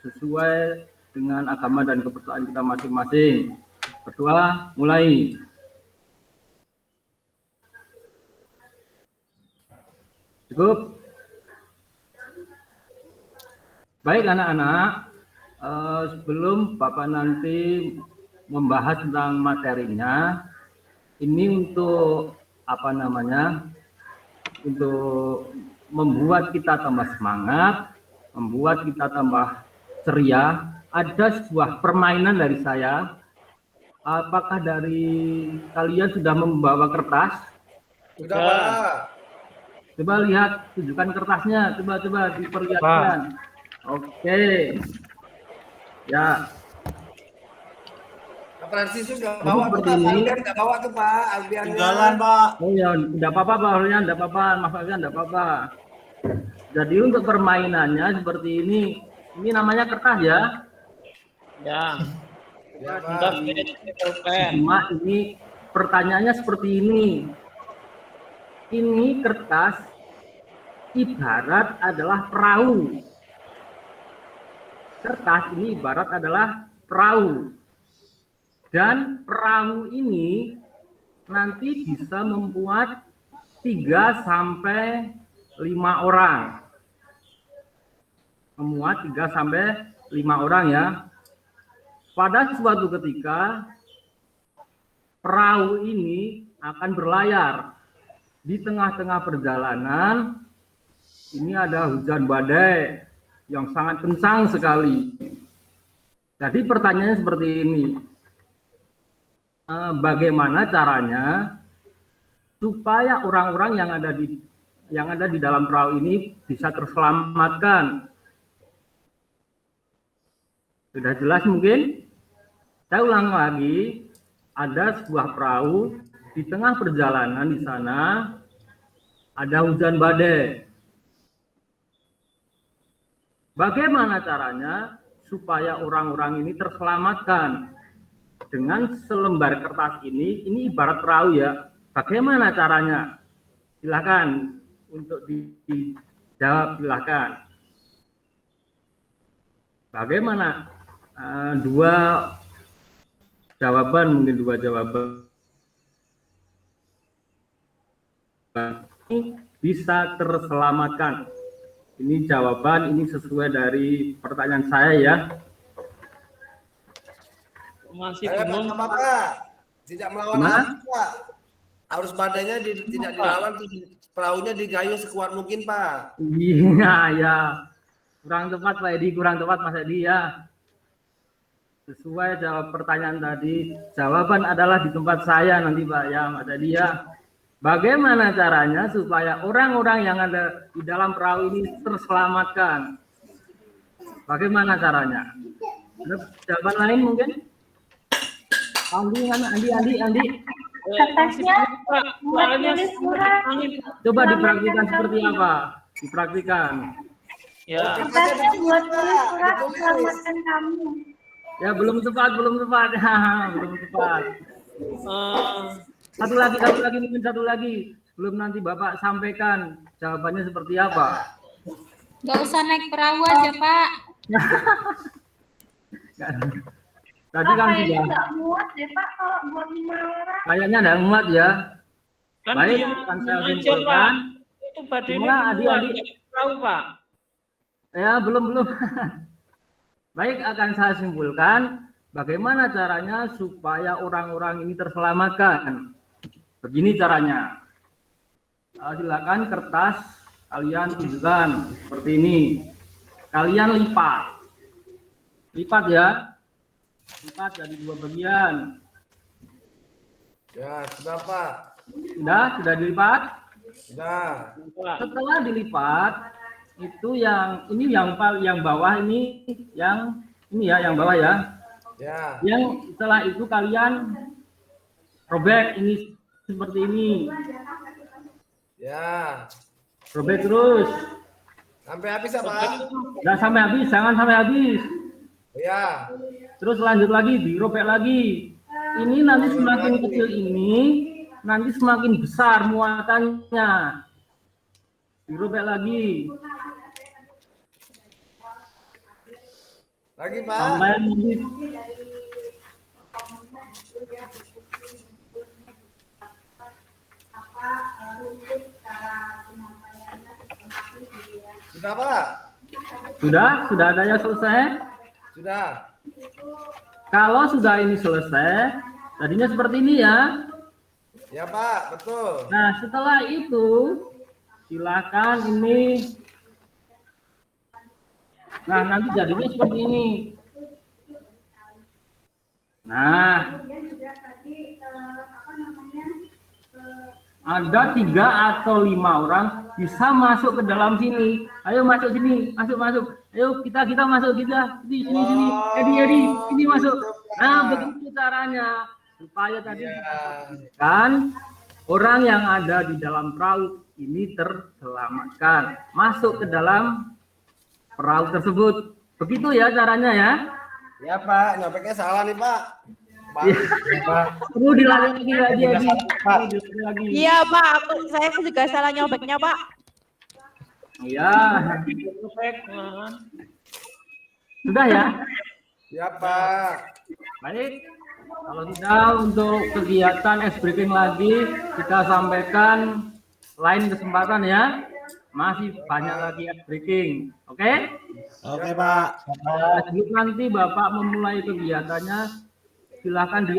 sesuai dengan agama dan kepercayaan kita masing-masing. Berdoa, mulai. Cukup? Baik anak-anak, sebelum Bapak nanti membahas tentang materinya, ini untuk apa namanya? Untuk membuat kita tambah semangat, membuat kita tambah ceria. Ada sebuah permainan dari saya. Apakah dari kalian sudah membawa kertas? Sudah Pak. Coba lihat, tunjukkan kertasnya. Coba diperlihatkan. Oke. Ya. Francis sudah bawa tuh Pak. Albian nggak bawa tuh Pak. Albian. Tinggalan Pak. Oh ya, tidak apa-apa Pak Albian, tidak apa-apa. Mas Albian, tidak apa-apa. Jadi untuk permainannya seperti ini namanya kertas ya. Ya. Cuma ini pertanyaannya seperti ini. Ini kertas ibarat adalah perahu. Kertas ini ibarat adalah perahu. Dan perahu ini nanti bisa memuat 3 sampai 5 orang. Memuat 3 sampai 5 orang ya. Pada suatu ketika perahu ini akan berlayar. Di tengah-tengah perjalanan ini ada hujan badai yang sangat kencang sekali. Jadi pertanyaannya seperti ini. Bagaimana caranya supaya orang-orang yang ada di dalam perahu ini bisa terselamatkan? Sudah jelas mungkin? Saya ulang lagi, ada sebuah perahu di tengah perjalanan di sana ada hujan badai. Bagaimana caranya supaya orang-orang ini terselamatkan? Dengan selembar kertas ini ibarat perahu ya. Bagaimana caranya? Silakan untuk dijawab, silakan. Bagaimana? Dua jawaban, mungkin 2 jawaban bisa terselamatkan. Ini jawaban, ini sesuai dari pertanyaan saya ya. Masih Pak, tidak melawan arus, Pak. Arus badainya tidak dilawan, perahunya digayung sekuat mungkin, Pak. Iya, ya. Kurang tepat Pak Edi, kurang tepat Mas Edi ya. Sesuai jawab pertanyaan tadi, jawaban adalah di tempat saya nanti Pak ya, Mas Edi ya. Bagaimana caranya supaya orang-orang yang ada di dalam perahu ini terselamatkan? Bagaimana caranya? Ada jawaban lain mungkin? Andi. Kertasnya buat tulis surat. Coba dipraktikkan seperti apa? Dipraktikkan. Ya. Kertasnya buat tulis surat selamatkan kami. Ya belum tepat. Belum tepat. Satu lagi. Belum nanti Bapak sampaikan jawabannya seperti apa. Nggak usah naik perahu aja, Pak. Tadi kan Kayaknya sudah. nggak muat deh Pak kalau buat 5 orang. Kayaknya nggak muat ya. Kan Baik, dia akan saya aja, simpulkan. Pak. Itu badainya Cuma keluar adik-adik. dari perahu, Pak. Ya belum. Baik, akan saya simpulkan bagaimana caranya supaya orang-orang ini terselamatkan. Begini caranya. Silakan kertas kalian tunjukkan seperti ini. Kalian lipat ya. Lipat jadi 2 bagian. Ya, sudah Pak. Sudah dilipat? Sudah. Setelah dilipat, itu yang bawah ini yang bawah ya. Ya. Yang setelah itu kalian robek ini seperti ini. Ya. Robek terus. Sampai habis ya, Pak? Jangan sampai habis, jangan sampai habis. Ya. Terus lanjut lagi, dirobek lagi. Ini nanti semakin kecil ini, nanti semakin besar muatannya. Dirobek lagi. Lagi, Pak. Sampai nanti Sudah, Pak? sudah ada yang selesai? Sudah. Kalau sudah ini selesai, tadinya seperti ini ya. Ya, Pak, betul. Nah, setelah itu silakan ini. Nah, nanti jadinya seperti ini. Nah, ada 3 atau 5 orang bisa masuk ke dalam sini. Ayo masuk sini, masuk. Ayo kita masuk di sini. Edi, ini masuk. Nah, begitu caranya supaya tadi kan orang yang ada di dalam perahu ini terselamatkan, masuk ke dalam perahu tersebut. Begitu ya caranya ya. Ya, Pak, nyampainya salah nih, Pak. Perlu dilanjut lagi. Iya Pak, saya juga salah nyobeknya Pak. Iya. Sudah ya? Ya, Pak. Baik. Kalau tidak untuk kegiatan ice breaking lagi kita sampaikan lain kesempatan ya. Masih banyak lagi ice breaking. Oke? Oke, Pak. Sebelum nanti Bapak memulai kegiatannya, silakan di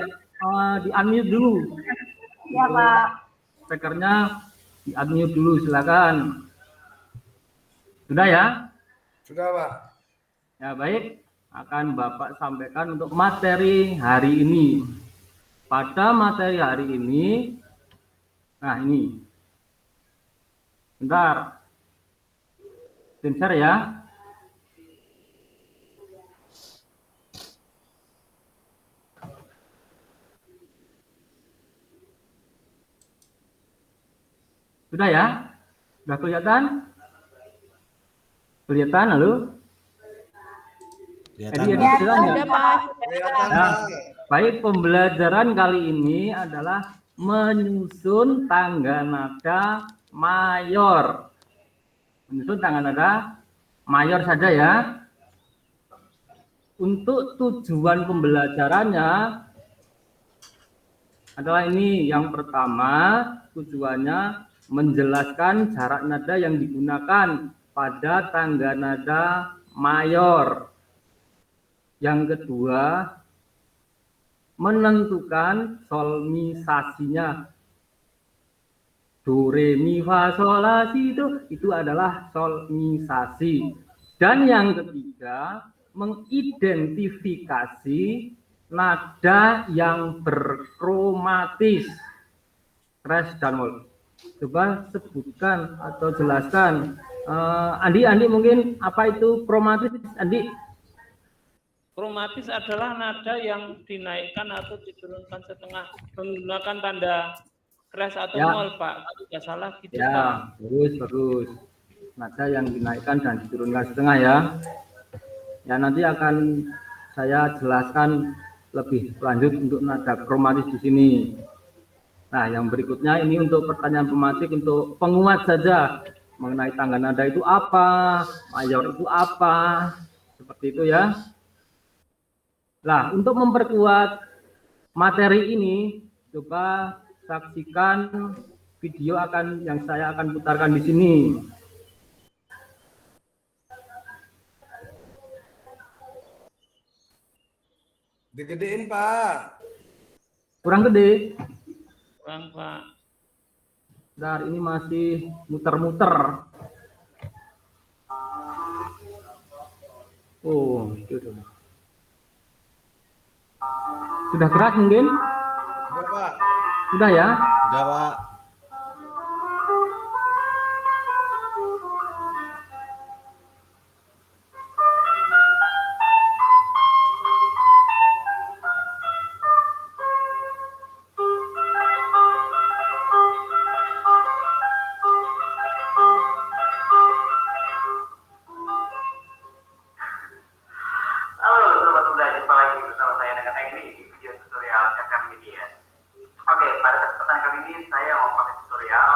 unmute dulu. Ya, Pak. Speakernya di unmute dulu, silakan. Sudah ya? Sudah, Pak. Ya, baik. Akan Bapak sampaikan untuk materi hari ini. Pada materi hari ini, nah ini. Bentar. Bentar ya. Sudah ya? Sudah kelihatan? Kelihatan lalu? Kelihatan, Jadi, Pak. Sudah, Pak. Nah, baik, pembelajaran kali ini adalah menyusun tangga nada mayor. Menyusun tangga nada mayor saja ya. Untuk tujuan pembelajarannya adalah ini. Yang pertama, tujuannya menjelaskan jarak nada yang digunakan pada tangga nada mayor. Yang kedua, menentukan solmisasinya. Do, re, mi, fa, sol, la, si, do. Itu adalah solmisasi. Dan yang ketiga, mengidentifikasi nada yang berkromatis. Res dan mol. Coba sebutkan atau jelaskan. Andi mungkin apa itu kromatis, Andi? Kromatis adalah nada yang dinaikkan atau diturunkan setengah menggunakan tanda kres atau Ya. mol, Pak. Kalau tidak salah gitu, Pak. Ya, bagus. Nada yang dinaikkan dan diturunkan setengah ya. Ya, nanti akan saya jelaskan lebih lanjut untuk nada kromatis di sini. Nah, yang berikutnya ini untuk pertanyaan pematik untuk penguat saja mengenai tangga nada itu apa, mayor itu apa, seperti itu ya. Nah, untuk memperkuat materi ini, coba saksikan video yang saya akan putarkan di sini. Digedein, Pak. Kurang gede. Kurang, Pak. Bentar, ini masih muter-muter. Oh, itu. Sudah keras mungkin? Sudah, Pak. Sudah ya? Sudah, Pak. Halo sobat muda, jumpa lagi bersama saya dengan Eni di video tutorial Cakap Media. Oke, pada kesempatan kali ini saya mau pakai tutorial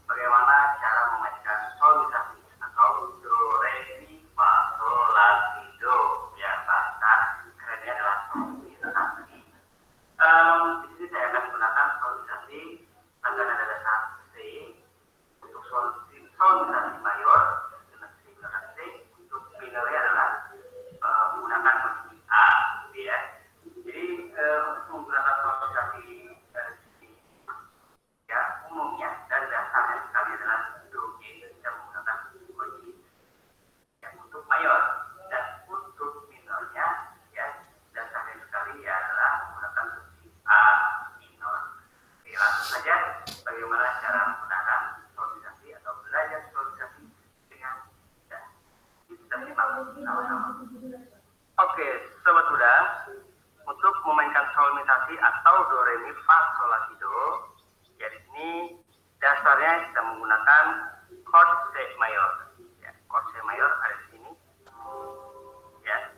bagaimana cara memainkan solmisasi atau do, re, mi, fa, sol, la, si, do. Ya, bahasa kerennya adalah solmisasi. Di sini saya akan menggunakan solmisasi tangga nada dasar C untuk solmisasi mayor dengan C menggunakan C, untuk minornya adalah menggunakan kunci A, gitu ya. Jadi untuk menggunakan solmisasi ya umumnya dan dasarnya sekali adalah do, kita menggunakan kunci yang untuk mayor, dan untuk minornya ya dasarnya sekali ya adalah menggunakan kunci A minor. Oke, langsung saja bagaimana cara menggunakan solmisasi atau belajar solmisasi dengan mudah. Kita simak sama-sama. Oke, sobat muda, untuk memainkan solmisasi atau do, re, mi, fa, sol, la, si, do, ya di sini dasarnya kita menggunakan chord C mayor. Ya, chord C mayor ada di sini. Ya.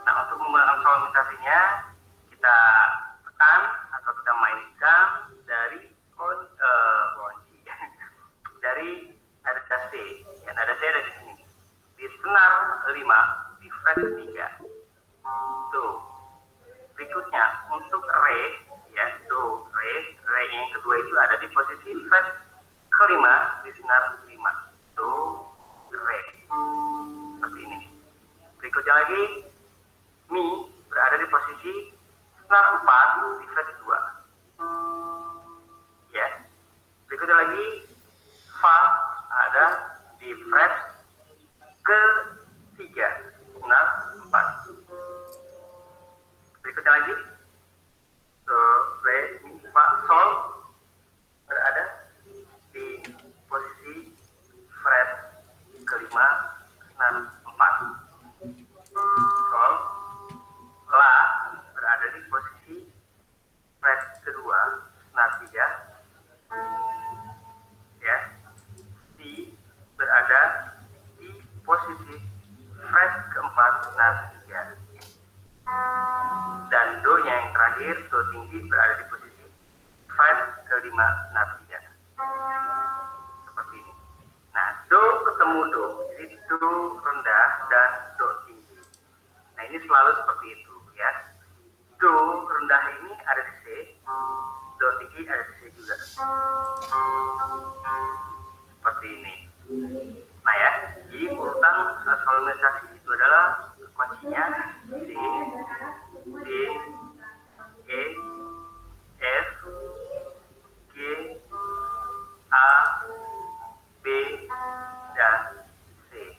Nah, untuk menggunakan solmisasinya kita tekan atau kita mainkan dari kunci dari nada C. Ya, nada C ada di sini. Di senar 5, di fret 3. Tuh. Berikut posisi fret kelima di senar 5, do, re, seperti ini. Berikutnya lagi, mi berada di posisi senar 4 di fret 2. Ya. Berikutnya lagi, fa ada di fret ke-3, senar 4. Berikutnya lagi, do, re, mi, fa, sol berada di posisi fret kelima senar 4. Sol, la berada di posisi fret kedua senar 3. Ya, si berada di posisi fret keempat senar 3. Dan do yang terakhir, do tinggi berada di posisi fret kelima senar 3. Seperti ini. Nah, do ketemu do, jadi do rendah dan do tinggi. Nah, ini selalu seperti itu ya. Do rendah ini ada di C, do tinggi ada di C juga. Seperti ini. Nah ya, jadi urutan solemnisasi itu adalah kuncinya D, D, E, F, G, A, B, dan C.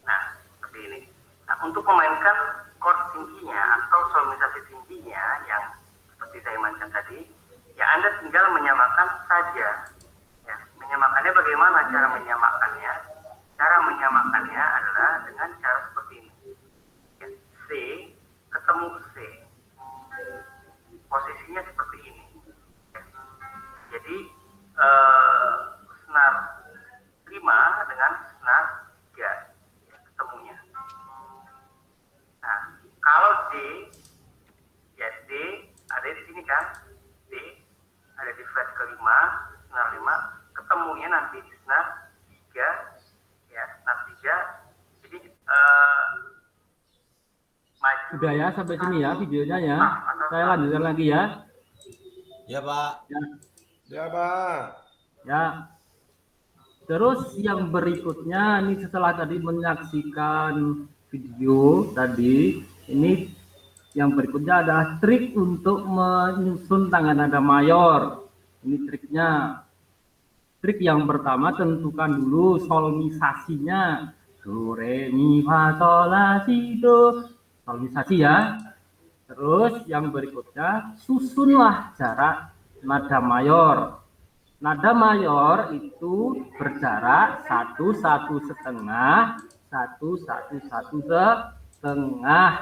Nah, seperti ini. Nah, untuk memainkan chord tingginya atau solemnisasi tingginya yang seperti saya mainkan tadi, ya Anda tinggal menyamakan saja. Ya, menyamakannya bagaimana cara menyamakannya? Cara menyamakannya adalah dengan cara seperti ini. Ya, C ketemu C. Posisinya seperti ini. Ya. Jadi senar 5 dengan senar 3 ya, ketemunya. Nah, kalau D, ya D ada di sini kan? D ada di fret kelima, senar 5, ketemunya nanti di senar 3, ya, senar 3. Jadi maju. Sudah ya, sampai sini ya videonya ya. Saya lanjutkan lagi ya. Ya, Pak. Ya. Ya, Pak. Ya. Terus yang berikutnya ini setelah tadi menyaksikan video tadi, ini yang berikutnya adalah trik untuk menyusun tangan nada mayor. Ini triknya. Trik yang pertama, tentukan dulu solmisasinya. Do, re, mi, fa, sol, la, si, do. Solmisasi ya. Terus yang berikutnya, susunlah jarak nada mayor. Nada mayor itu berjarak 1, 1 setengah, 1, 1, 1 setengah.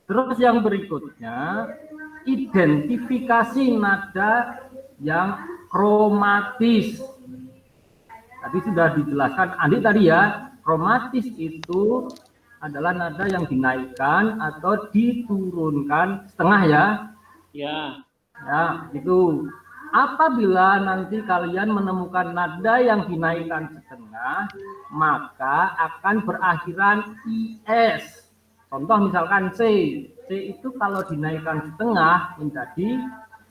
Terus yang berikutnya, identifikasi nada yang kromatis. Tadi sudah dijelaskan Andi tadi ya, kromatis itu adalah nada yang dinaikkan atau diturunkan setengah ya. Ya. Ya, itu. Apabila nanti kalian menemukan nada yang dinaikkan setengah, maka akan berakhiran IS. Contoh misalkan C. C itu kalau dinaikkan setengah menjadi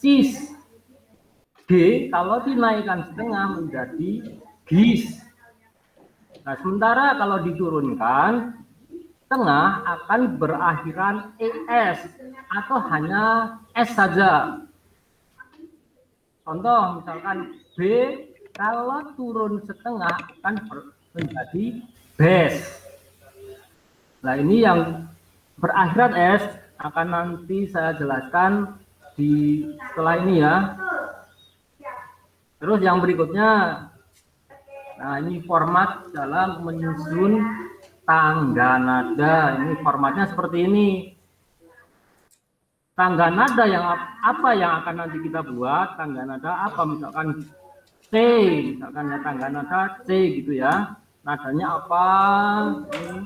cis. G kalau dinaikkan setengah menjadi gis. Nah, sementara kalau diturunkan setengah akan berakhiran ES atau hanya S saja. Contoh misalkan B kalau turun setengah akan menjadi bes. Nah, ini yang berakhiran S akan nanti saya jelaskan di setelah ini ya. Terus yang berikutnya, nah ini format dalam menyusun tangga nada. Ini formatnya seperti ini. Tangga nada yang apa yang akan nanti kita buat? Tangga nada apa? Misalkan C, misalkan ya tangga nada C gitu ya. Nadanya apa? Ini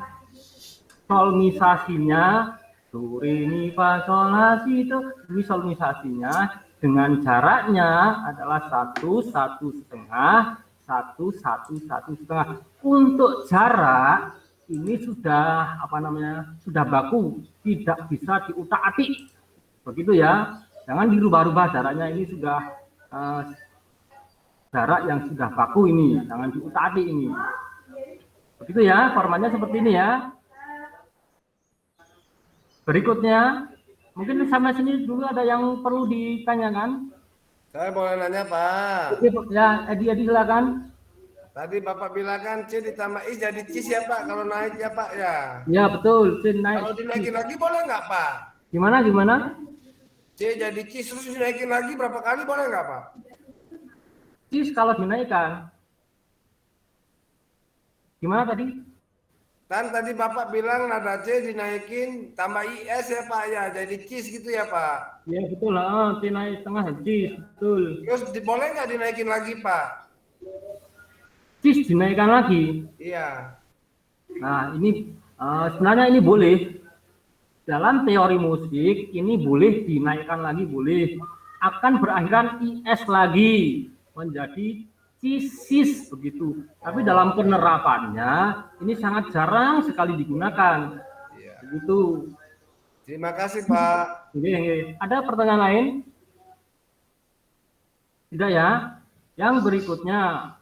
solmisasinya do, re, mi, fa, sol, la, si, do. Ini solmisasinya dengan jaraknya adalah 1, 1 setengah, 1, 1, 1 setengah. Untuk jarak ini sudah sudah baku, tidak bisa diutak-atik. Begitu ya. Jangan dirubah-rubah jaraknya, ini sudah jarak yang sudah baku ini, jangan diutak-atik ini. Begitu ya, formatnya seperti ini ya. Berikutnya, mungkin sampai sini dulu ada yang perlu ditanyakan? Saya boleh nanya, Pak. Ya, Edi silakan. Tadi Bapak bilang kan C ditambah I jadi cis ya, Pak, kalau naik ya, Pak ya. Ya, betul, C naik. Kalau dinaikin lagi boleh nggak, Pak? Gimana? C jadi cis terus dinaikin lagi berapa kali boleh nggak, Pak? Cis kalau dinaikkan. Gimana tadi? Kan tadi Bapak bilang nada C dinaikin tambah IS ya, Pak ya, jadi cis gitu ya, Pak? Ya, betul lah, C naik setengah cis, betul. Terus boleh nggak dinaikin lagi, Pak? Cis dinaikkan lagi. Iya. Nah, ini sebenarnya ini boleh. Dalam teori musik ini boleh dinaikkan lagi, boleh. Akan berakhiran IS lagi menjadi cisis begitu. Tapi dalam penerapannya ini sangat jarang sekali digunakan. Begitu. Terima kasih, Pak. Oke. Ada pertanyaan lain? Tidak ya? Yang berikutnya.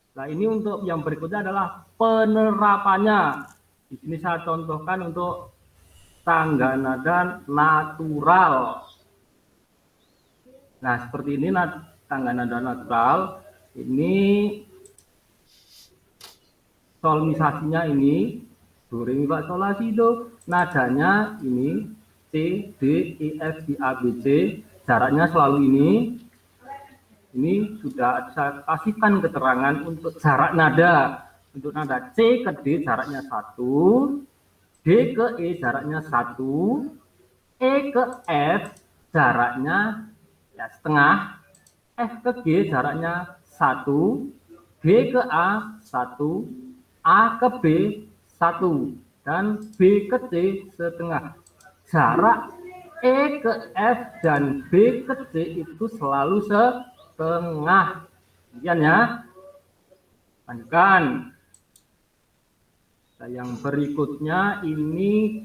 Nah, ini untuk yang berikutnya adalah penerapannya. Di sini saya contohkan untuk tangga nada natural. Nah, seperti ini tangga nada natural. Ini solmisasinya ini do re mi fa sol la si do, nadanya ini C D E F G A B C, jaraknya selalu ini. Ini sudah saya kasihkan keterangan untuk jarak nada. Untuk nada C ke D jaraknya 1, D ke E jaraknya 1, E ke F jaraknya ya setengah, F ke G jaraknya 1, B ke A 1, A ke B 1, dan B ke C setengah. Jarak E ke F dan B ke C itu selalu setengah. Kemudian ya, lanjutkan. Nah, yang berikutnya ini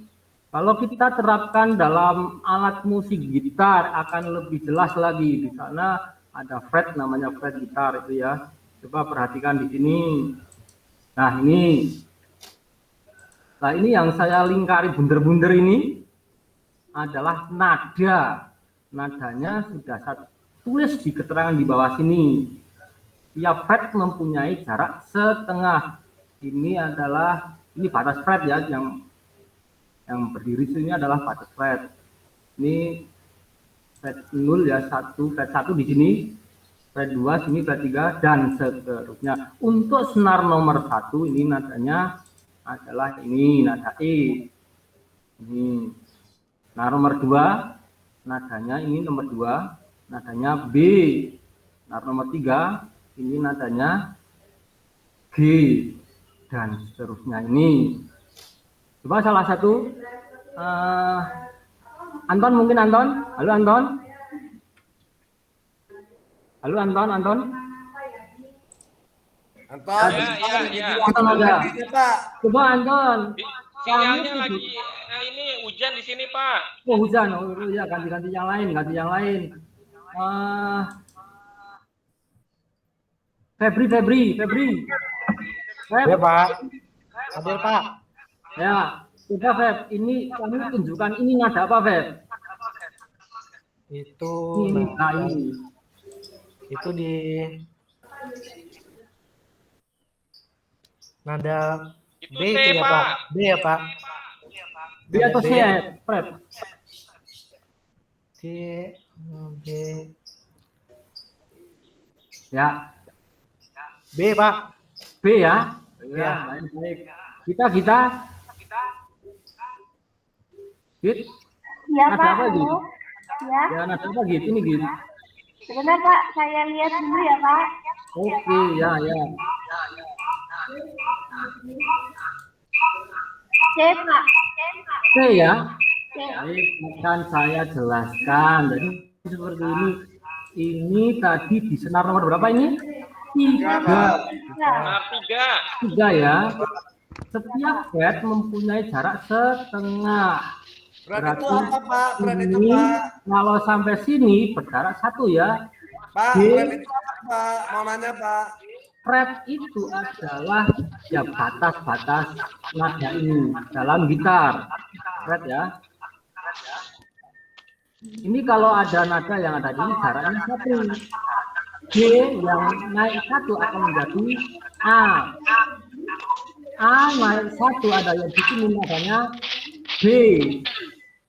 kalau kita terapkan dalam alat musik gitar akan lebih jelas lagi. Di sana ada fret, namanya fret gitar itu ya. Coba perhatikan di sini. Nah ini yang saya lingkari bunder-bunder ini adalah nada. Nadanya sudah saya tulis di keterangan di bawah sini. Tiap fret mempunyai jarak setengah. Ini batas fret ya, yang berdiri sini adalah batas fret. Ini fret 0 ya, fret 1 di sini, fret 2 sini, fret 3 dan seterusnya. Untuk senar nomor 1 ini nadanya adalah ini nada E. Ini. Nah, nomor 2 nadanya ini nomor 2. Nadanya B. Nah, nomor 3 ini nadanya G dan seterusnya ini. Coba salah satu Anton, mungkin Anton. Halo Anton. Halo Anton. Anton. Ya. Anton ada. Coba Anton. Sinyalnya lagi ini hujan di sini, Pak. Oh, hujan. Oh ya, ganti yang lain. Febri. Ya, Pak. Hadir, Pak. Ya, coba Feb, ini kami tunjukkan ini nada apa, Feb? Itu ini. Itu di nada B itu ya, Pak. B ya, Pak. B atau C ya, Feb? C, B. Ya. B, Pak. B ya? Ya. Baik. Kita. Git. Iya, Nada Pak. apa, Git? Ya. Ya, nada apa, Git? Ini, Git. Sebentar, Pak. Saya lihat dulu ya, Pak. Oke, ya. C, Pak. C ya? C. Baik, akan saya jelaskan. Jadi seperti ini. Ini tadi di senar nomor berapa ini? 3. 3 ya. Setiap fret mempunyai jarak setengah. Berat itu apa, Pak? Berat itu, ini Pak. kalau sampai sini berjarak 1 ya. Pak, G, berat itu apa, Pak? Mau nanya, Pak. fret itu adalah ya batas-batas nada ini dalam gitar. Fret ya. Ini kalau ada nada yang ada di sini jaraknya 1. G yang naik 1 akan menjadi A. A naik 1 ada yang di sini nadanya B.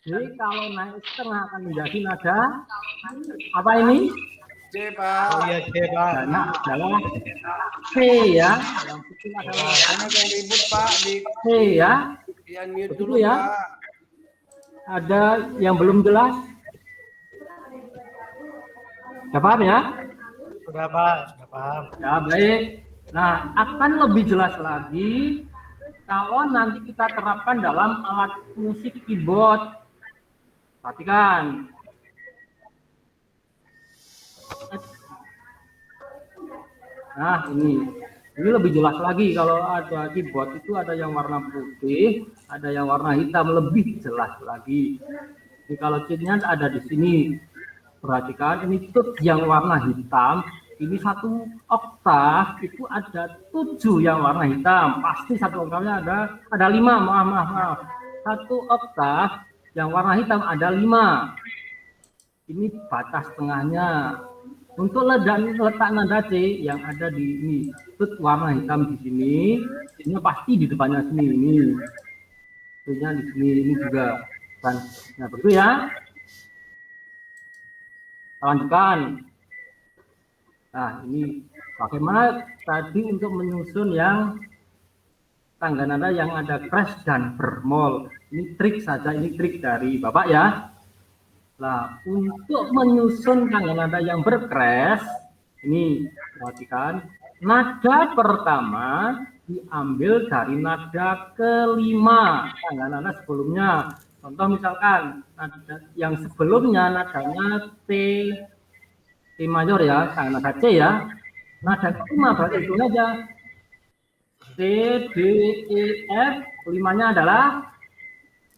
B kalau naik setengah akan menjadi nada apa ini? C, Pak. Oh iya, C, Pak. Nada adalah C ya. Yang itu adalah Karena yang ribut, Pak, di C ya. yang mute Betul dulu, ya. Pak. Ada yang belum jelas? Sudah paham ya? Sudah, Pak. Sudah paham. Ya, baik. Nah, akan lebih jelas lagi kalau nanti kita terapkan dalam alat musik keyboard. Perhatikan. Nah, ini lebih jelas lagi kalau ada keyboard itu ada yang warna putih, ada yang warna hitam, lebih jelas lagi. Jadi kalau chipnya ada di sini. Perhatikan, ini tut yang warna hitam, ini 1 oktav itu ada 7 yang warna hitam, pasti 1 oktavnya ada 5, maaf. 1 oktav yang warna hitam ada 5. Ini batas tengahnya. Untuk letak nada C yang ada di ini, tut warna hitam di sini, ini pasti di depannya sini, ini. Tutnya di sini, ini juga. Nah, begitu ya. Lanjutkan. Nah, ini bagaimana tadi untuk menyusun yang tangga nada yang ada crash dan bermol. Ini trik saja, ini trik dari Bapak ya. Nah, untuk menyusun tangga nada yang bercrash, ini perhatikan, nada pertama diambil dari nada kelima tangga nada sebelumnya. Contoh misalkan nada yang sebelumnya nadanya C mayor ya, nada C ya. Nada kelima berarti itu aja. C, D, E, F, kelimanya adalah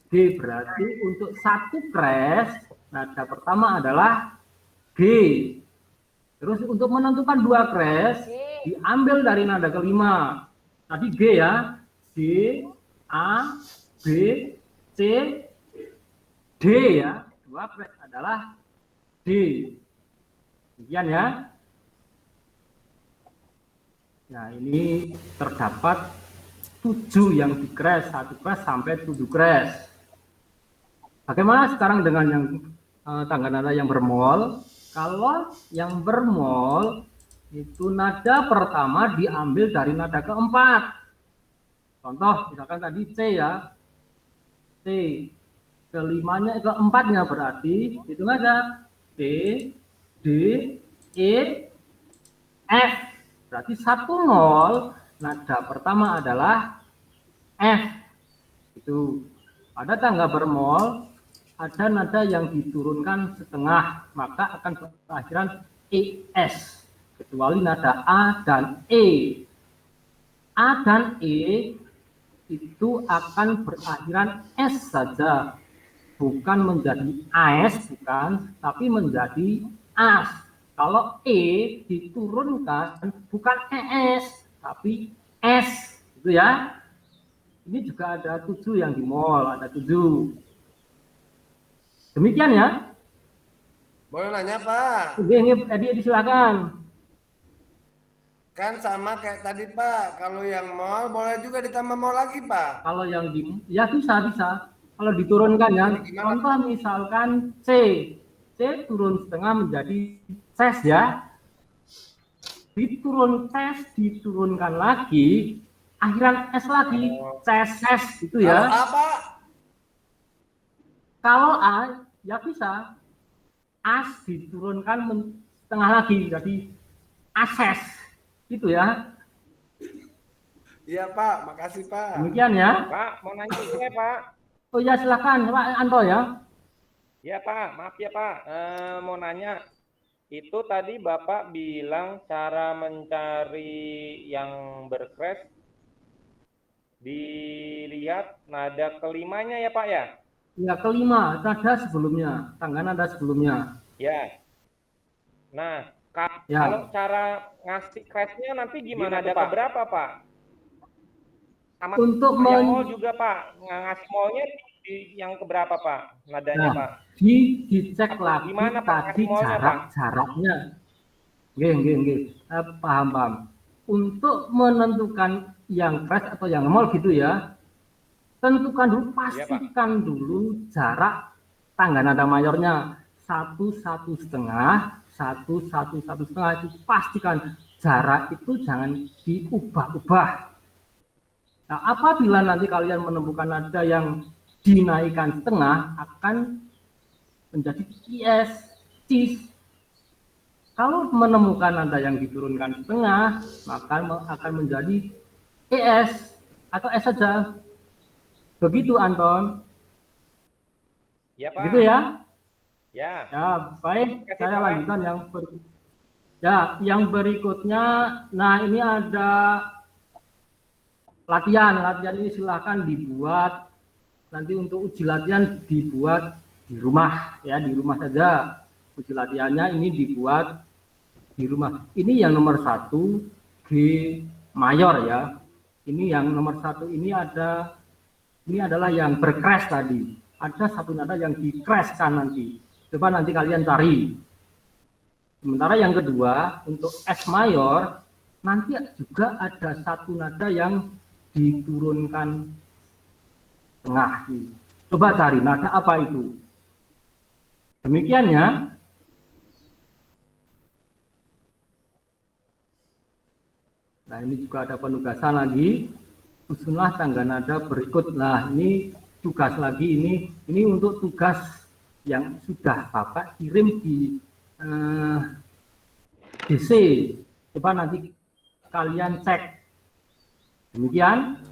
G. Berarti untuk 1 crash, nada pertama adalah G. Terus untuk menentukan 2 crash, diambil dari nada kelima. Tadi G ya. G, A, B, C, D ya, 2 crash adalah D. Demikian ya. Nah, ini terdapat 7 yang di crash, 1 crash sampai 7 crash. Bagaimana sekarang dengan yang tangga nada yang bermol? Kalau yang bermol itu nada pertama diambil dari nada keempat. Contoh misalkan tadi C ya. C. Kelimanya, keempatnya berarti itu aja D, D, E, F. Berarti 1 nol, nada pertama adalah F. Itu pada tangga bermol ada nada yang diturunkan setengah, maka akan berakhiran ES, kecuali nada A dan E. A dan E itu akan berakhiran S saja, bukan menjadi AS, bukan, tapi menjadi AS. Kalau E diturunkan bukan ES, tapi S, gitu ya. Ini juga ada 7 yang di mol, ada 7. Demikian ya. Boleh nanya, Pak? Ini Edi silakan. Kan sama kayak tadi, Pak. Kalau yang mol boleh juga ditambah mol lagi, Pak. Kalau yang di, ya bisa. Kalau diturunkan ya, contoh misalkan C turun setengah menjadi ses ya. Diturunkan lagi, akhiran S lagi, ses gitu ya. Kalau apa? Kalau A, ya bisa. As diturunkan setengah lagi, jadi ases, gitu ya. Iya, Pak. Makasih, Pak. Demikian ya. Pak, mau nanya juga, Pak. Oh ya, silakan Pak Anto ya. Ya, Pak. Maaf ya, Pak. Mau nanya. Itu tadi Bapak bilang cara mencari yang bercrash dilihat nada kelimanya ya, Pak ya? Ya, kelima, nada sebelumnya, tangga nada sebelumnya. Ya. Nah, Ya. kalau cara ngasih crashnya nanti gimana? Ada keberapa, Pak? Sama Untuk yang mall juga, Pak. Ngasih mallnya di yang keberapa, Pak? Nadanya, Nah, Pak. dicek lagi Gimana, Pak, tadi ngasih mallnya, Pak? jaraknya. Nggih. Paham. Untuk menentukan yang crash atau yang mall gitu ya, tentukan dulu, pastikan dulu jarak tangga nada mayornya 1,1,5, 1,1,1,5 itu pastikan jarak itu jangan diubah-ubah. Nah, apabila nanti kalian menemukan nada yang dinaikkan setengah akan menjadi cis. Kalau menemukan nada yang diturunkan setengah, maka akan menjadi es atau es saja. Begitu, Anton. Ya, Pak. Gitu ya? Ya. Ya, baik. Kasih, Saya Pak. lanjutkan yang berikutnya. Ya, yang berikutnya, nah ini ada latihan. Latihan ini silahkan dibuat. Nanti untuk uji latihan dibuat di rumah, ya, di rumah saja. Uji latihannya ini dibuat di rumah. Ini yang nomor 1 G mayor ya. Ini yang nomor 1 ini adalah yang bercrash tadi. Ada satu nada yang di-crashkan nanti. Coba nanti kalian cari. Sementara yang kedua untuk S mayor nanti juga ada satu nada yang diturunkan tengah. Coba cari nada apa itu. Demikian ya. Nah, ini juga ada penugasan lagi. Susunlah tangga nada berikut. Nah, ini tugas lagi ini untuk tugas yang sudah Bapak kirim di DC. Coba nanti kalian cek. Demikian.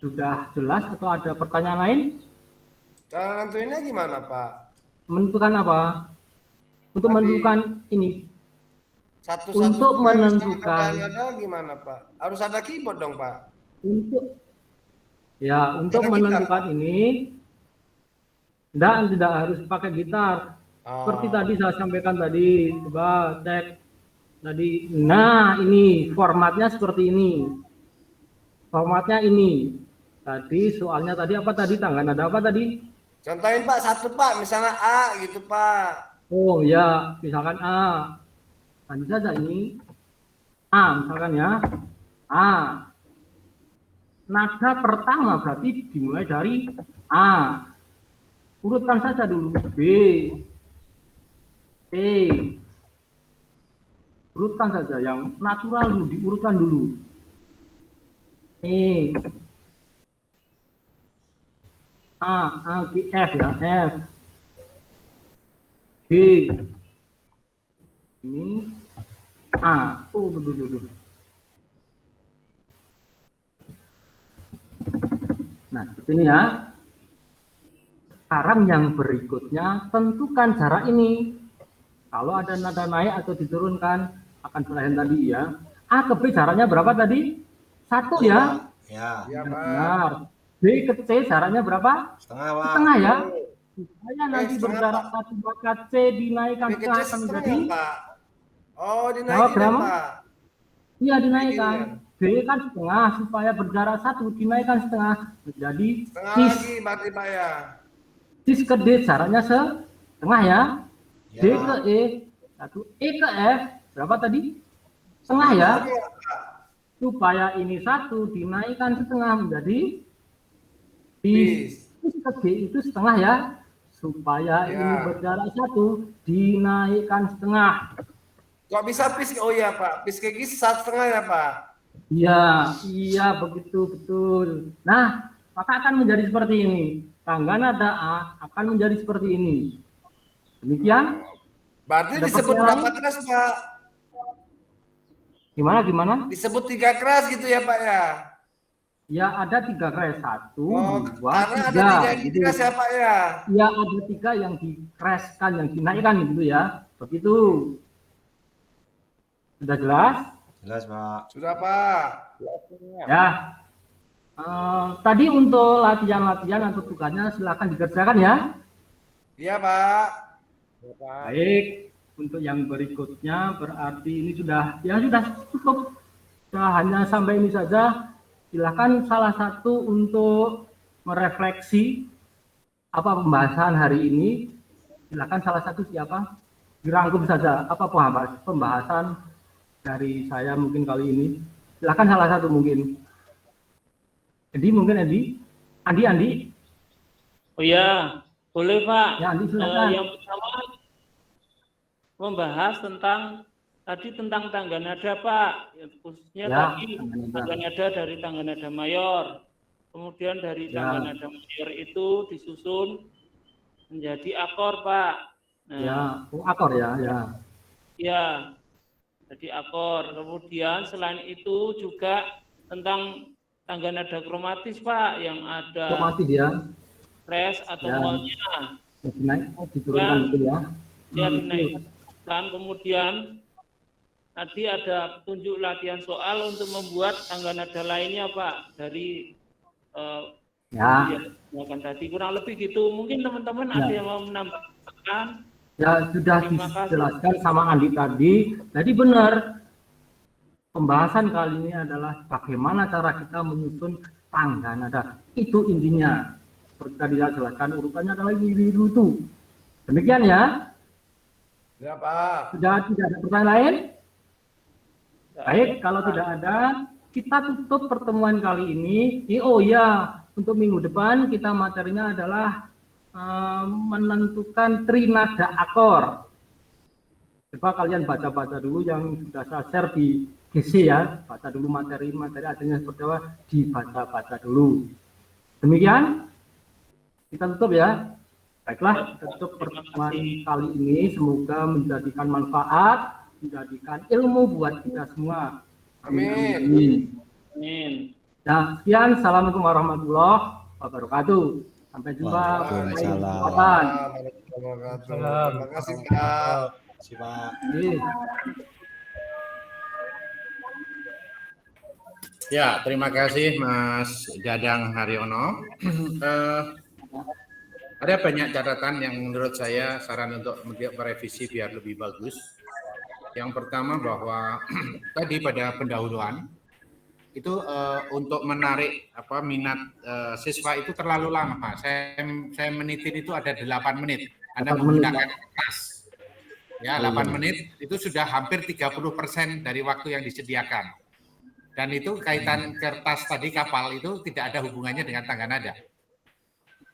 Sudah jelas atau ada pertanyaan lain? Cara nentuinnya gimana, Pak? Menentukan apa? Untuk menentukan ini. Satu-satu Untuk menentukan nada gimana, Pak? Harus ada keyboard dong, Pak. Untuk menentukan ini tidak harus pakai gitar. Seperti tadi saya sampaikan tadi, coba cek tadi. Nah, ini formatnya seperti ini. Formatnya ini. Tadi soalnya tadi apa tadi? Tangga nada apa tadi? Contohin, Pak, satu, Pak. Misalnya A gitu, Pak. Oh ya, misalkan A. Lanjut saja ini. A misalkan ya. A. Nada pertama berarti dimulai dari A. Urutkan saja dulu. B. C. Urutkan saja yang natural dulu, diurutkan dulu. E. A, G, F ya, F. G. Ini A. Oh, dulu. Nah, seperti ini ya. Sekarang yang berikutnya, tentukan jarak ini. Kalau ada nada naik atau diturunkan, akan selain tadi ya. A ke B jaraknya berapa tadi? 1 ya? Ya. Benar. B ke C jaraknya berapa? Setengah, Pak. Setengah ya. Supaya nanti berjarak 1 maka C dinaikkan B ke C akan setengah, menjadi Pak. Oh, dinaikin ya, Pak. Iya, dinaikkan. B kan setengah, supaya berjarak 1 dinaikkan setengah menjadi Setengah cis. lagi berarti, Pak ya. Cis ke D jaraknya setengah ya. D ke E, 1. E ke F berapa tadi? Setengah ya. Supaya ini 1 dinaikkan setengah menjadi cis. Cis ke G itu setengah ya. Supaya ini berjarak 1 dinaikkan setengah. Kok bisa pis? Oh iya, Pak. Pis kayak gini 1,5 ya, Pak. Iya, begitu, betul. Nah, maka akan menjadi seperti ini. Tangga nada A akan menjadi seperti ini. Demikian. Berarti disebut berapa keras, Pak? Gimana? Disebut 3 keras gitu ya, Pak ya? Ya, ada 3 keras. 1, 2, 3. Karena ada 3 yang keras ya, Pak ya? Ya, ada 3 yang dikreskan, yang dinaikkan gitu ya. Begitu. Sudah jelas? Jelas, Pak. Sudah, Pak. Ya. Tadi untuk latihan-latihan atau tugasnya silakan dikerjakan ya. Iya, Pak. Baik, untuk yang berikutnya berarti ini sudah cukup. Sudah hanya sampai ini saja. Silakan salah satu untuk merefleksi apa pembahasan hari ini. Silakan salah satu siapa? Dirangkum saja apa pembahasan dari saya mungkin kali ini. Silakan salah satu mungkin. Andi. Oh ya, boleh Pak. Ya, Andi silakan. Yang pertama membahas tentang tangga nada Pak, khususnya tadi tangga nada dari tangga nada mayor. Kemudian dari tangga nada mayor itu disusun menjadi akor Pak. Nah, akor ya. Ya, jadi akor. Kemudian selain itu juga tentang tangga nada kromatis Pak, yang ada kromatis ya. Res atau molnya. Diturunkan gitu ya. Ya, dinaikkan. Kemudian tadi ada petunjuk latihan soal untuk membuat tangga nada lainnya Pak dari tadi kurang lebih gitu. Mungkin teman-teman ada yang mau menambahkan? Ya, sudah dijelaskan sama Andi tadi. Jadi benar. Pembahasan kali ini adalah bagaimana cara kita menyusun tangga nada. Itu intinya. Seperti tadi saya jelaskan, urutannya adalah ini dulu. Demikian ya. Ya, Pak. Sudah tidak ada pertanyaan lain? Baik, kalau tidak ada, kita tutup pertemuan kali ini. Oh ya, untuk minggu depan kita materinya adalah menentukan trinada akor. Coba kalian baca-baca dulu yang sudah saya share di GC ya. Baca dulu materi adanya seperti apa, dibaca-baca dulu. Demikian, kita tutup ya. Baiklah, kita tutup pertemuan kali ini. Semoga menjadikan manfaat, menjadikan ilmu buat kita semua. Amin. Nah, sekian. Assalamualaikum warahmatullahi wabarakatuh. Sampai jumpa. Waalaikumsalam. Terima kasih, Pak. Ya, terima kasih Mas Dadang Haryono. Ada banyak catatan yang menurut saya saran untuk merevisi biar lebih bagus. Yang pertama bahwa tadi pada pendahuluan itu untuk menarik minat siswa itu terlalu lama. Saya menitin itu ada 8 menit. Anda menggunakan kertas. Ya, 8 menit itu sudah hampir 30% dari waktu yang disediakan. Dan itu kaitan kertas tadi kapal itu tidak ada hubungannya dengan tangga nada.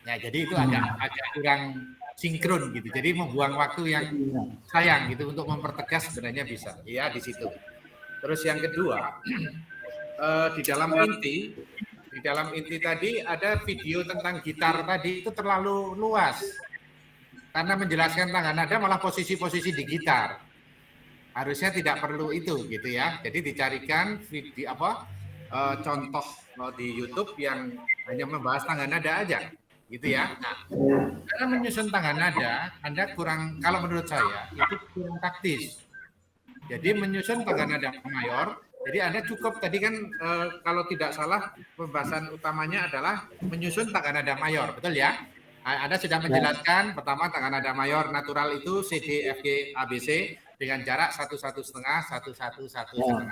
Ya, jadi itu agak kurang sinkron gitu. Jadi membuang waktu yang sayang gitu untuk mempertegas sebenarnya bisa. Ya, di situ. Terus yang kedua, di dalam inti tadi ada video tentang gitar tadi itu terlalu luas. Karena menjelaskan tangga nada malah posisi-posisi di gitar. Harusnya tidak perlu itu gitu ya. Jadi dicarikan video contoh di YouTube yang hanya membahas tangga nada aja gitu ya. Nah, karena menyusun tangga nada Anda kurang, kalau menurut saya itu kurang taktis. Jadi menyusun tangga nada mayor, jadi Anda cukup tadi kan kalau tidak salah pembahasan utamanya adalah menyusun tangga nada mayor, betul ya? Anda sudah menjelaskan pertama tangga nada mayor natural itu C, D, F, G, A, B, C dengan jarak 1, 1,5, 1, 1, 1,5.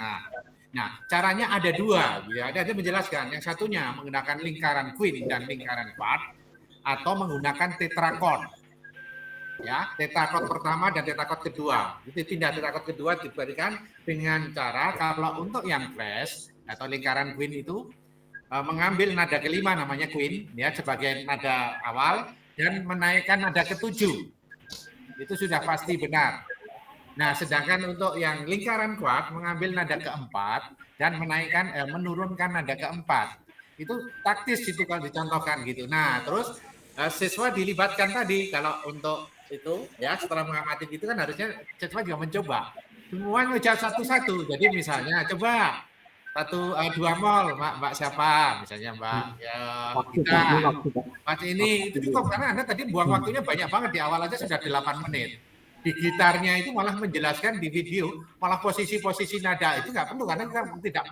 Nah, caranya ada dua. Ya. Ada menjelaskan. Yang satunya menggunakan lingkaran queen dan lingkaran quart atau menggunakan tetrakord. Ya, tetrakord pertama dan tetrakord kedua. Itu pindah tetrakord kedua diberikan dengan cara kalau untuk yang flash atau lingkaran queen itu mengambil nada kelima namanya queen ya sebagai nada awal dan menaikkan nada ketujuh. Itu sudah pasti benar. Nah, sedangkan untuk yang lingkaran quart mengambil nada keempat dan menurunkan nada keempat. Itu taktis itu kalau dicontohkan gitu. Nah, terus siswa dilibatkan tadi kalau untuk itu ya setelah mengamati itu kan harusnya siswa juga mencoba. Semua ngejawab satu-satu. Jadi misalnya coba 1, 2 mol, Mbak siapa? Misalnya Mbak ya kita. Mas ini itu cukup karena Anda tadi buang waktunya banyak banget di awal aja sudah 8 menit. Di gitarnya itu malah menjelaskan di video, malah posisi-posisi nada itu nggak perlu karena kita tidak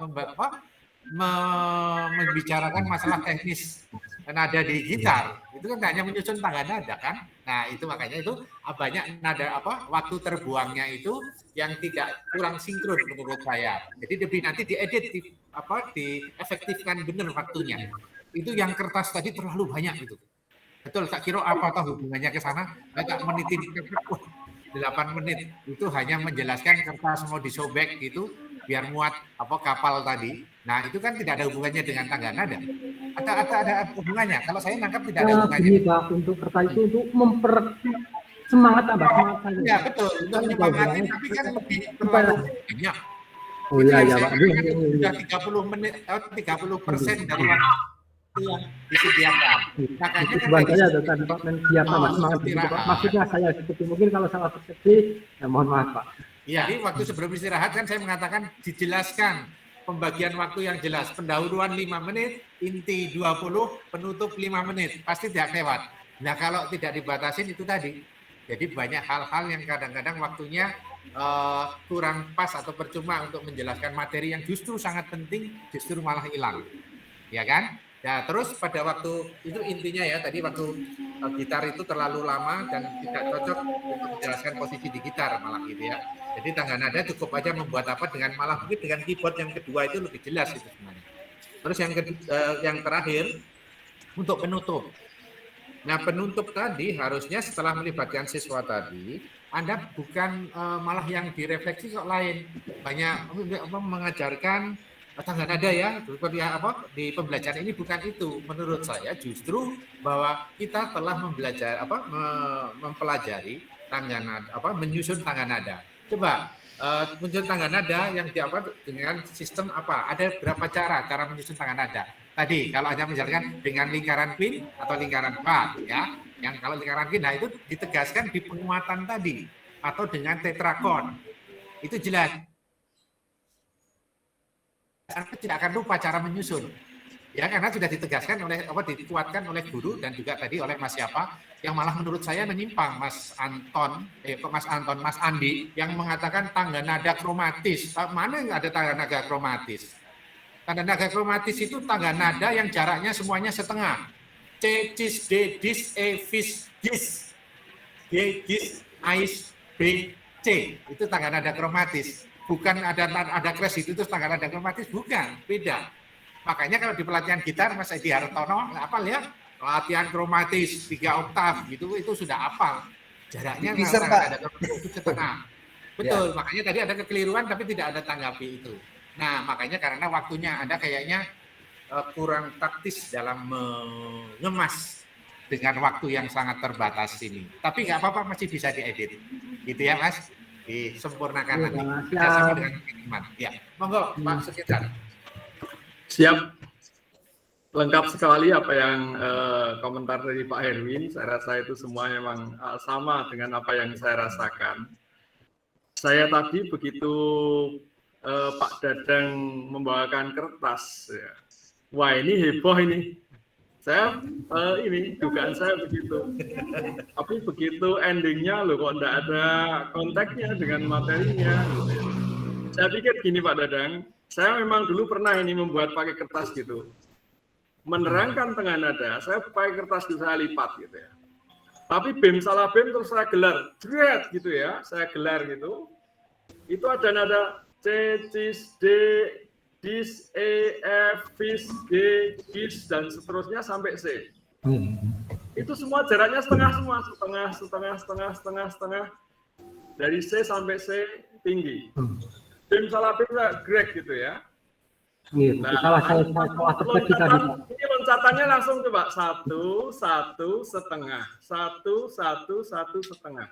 membicarakan masalah teknis nada di gitar, itu kan hanya menyusun tangga nada kan. Nah itu makanya itu banyak nada waktu terbuangnya itu yang tidak kurang sinkron menurut saya. Jadi lebih nanti diedit, diefektifkan benar waktunya. Itu yang kertas tadi terlalu banyak itu. Betul, tak kira apakah hubungannya ke sana? Tak menitin 8 menit itu hanya menjelaskan kertas mau disobek gitu biar muat kapal tadi. Nah itu kan tidak ada hubungannya dengan tangga nada. Ada hubungannya. Kalau saya nangkap tidak ada hubungannya. Ini Pak, untuk kertas itu untuk semangat tambah semangat saja. Ya betul, untuk menyemangati tapi kan lebih terlalu banyak. Oh iya ya Pak. Sudah 30 menit, 30% dari waktu yang disediakan. Makanya itu saya tadi Pak mensiapkan semangat gitu Pak. Maksudnya saya seperti mungkin kalau salah persepsi, ya mohon maaf Pak. Iya, jadi waktu sebelum istirahat kan saya mengatakan dijelaskan pembagian waktu yang jelas. Pendahuluan 5 menit, inti 20, penutup 5 menit. Pasti tidak lewat. Nah kalau tidak dibatasin itu tadi. Jadi banyak hal-hal yang kadang-kadang waktunya kurang pas atau percuma untuk menjelaskan materi yang justru sangat penting, justru malah hilang. Ya kan? Ya terus pada waktu itu intinya ya tadi waktu gitar itu terlalu lama dan tidak cocok untuk menjelaskan posisi di gitar malah gitu ya. Jadi tangga nada cukup aja membuat dengan malah mungkin dengan keyboard yang kedua itu lebih jelas itu sebenarnya. Terus yang terakhir untuk penutup. Nah penutup tadi harusnya setelah melibatkan siswa tadi, Anda bukan malah yang direfleksi kok lain. Banyak mengajarkan tangga nada ya, seperti di pembelajaran ini bukan itu. Menurut saya justru bahwa kita telah mempelajari tangga nada, menyusun tangga nada. Coba menyusun tangga nada yang dengan sistem apa? Ada berapa cara menyusun tangga nada? Tadi kalau hanya misalkan dengan lingkaran pin atau lingkaran bar ya. Yang kalau lingkaran pin, nah itu ditegaskan di penguatan tadi atau dengan tetrakon. Itu jelas. Anda tidak akan lupa cara menyusun. Ya karena sudah ditegaskan dikuatkan oleh guru dan juga tadi oleh Mas siapa yang malah menurut saya menyimpang Mas Andi yang mengatakan tangga nada kromatis. Mana yang ada tangga nada kromatis? Tangga nada kromatis itu tangga nada yang jaraknya semuanya setengah. C, cis, D, dis, E, fis, dis. G, gis, ais, B, C. Itu tangga nada kromatis. Bukan ada crash itu tangga nada kromatis, bukan, beda. Makanya kalau di pelatihan gitar Mas Edi Hartono lihat latihan kromatis 3 oktav gitu itu sudah hafal. Jaraknya tangga nada kromatis itu setengah. Betul, makanya tadi ada kekeliruan tapi tidak ada tanggapi itu. Nah, makanya karena waktunya Anda kayaknya kurang taktis dalam mengemas dengan waktu yang sangat terbatas ini. Tapi nggak apa-apa, masih bisa diedit. Gitu ya, Mas? Disempurnakan nanti. Kerjasama dengan teman-teman. Ya, monggo Pak Sekitar. Siap. Lengkap sekali apa yang komentar dari Pak Herwin. Saya rasa itu semua memang sama dengan apa yang saya rasakan. Saya tadi begitu Pak Dadang membawakan kertas. Ya. Wah ini heboh ini. Saya dugaan saya begitu. Tapi begitu endingnya loh kok enggak ada kontaknya dengan materinya. Saya pikir gini Pak Dadang, saya memang dulu pernah ini membuat pakai kertas gitu. Menerangkan tengah nada, saya pakai kertas itu saya lipat gitu ya. Tapi BEM salah BEM terus saya gelar, jret gitu ya, saya gelar gitu. Itu ada nada C, cis, D, dis, E, F, fis, G, gis, dan seterusnya sampai C. Itu semua jaraknya setengah semua, setengah. Dari C sampai C tinggi. BEM salah BEM grek gitu ya. Nah, ini loncatannya langsung coba 1, 1, setengah, 1, 1, 1, setengah.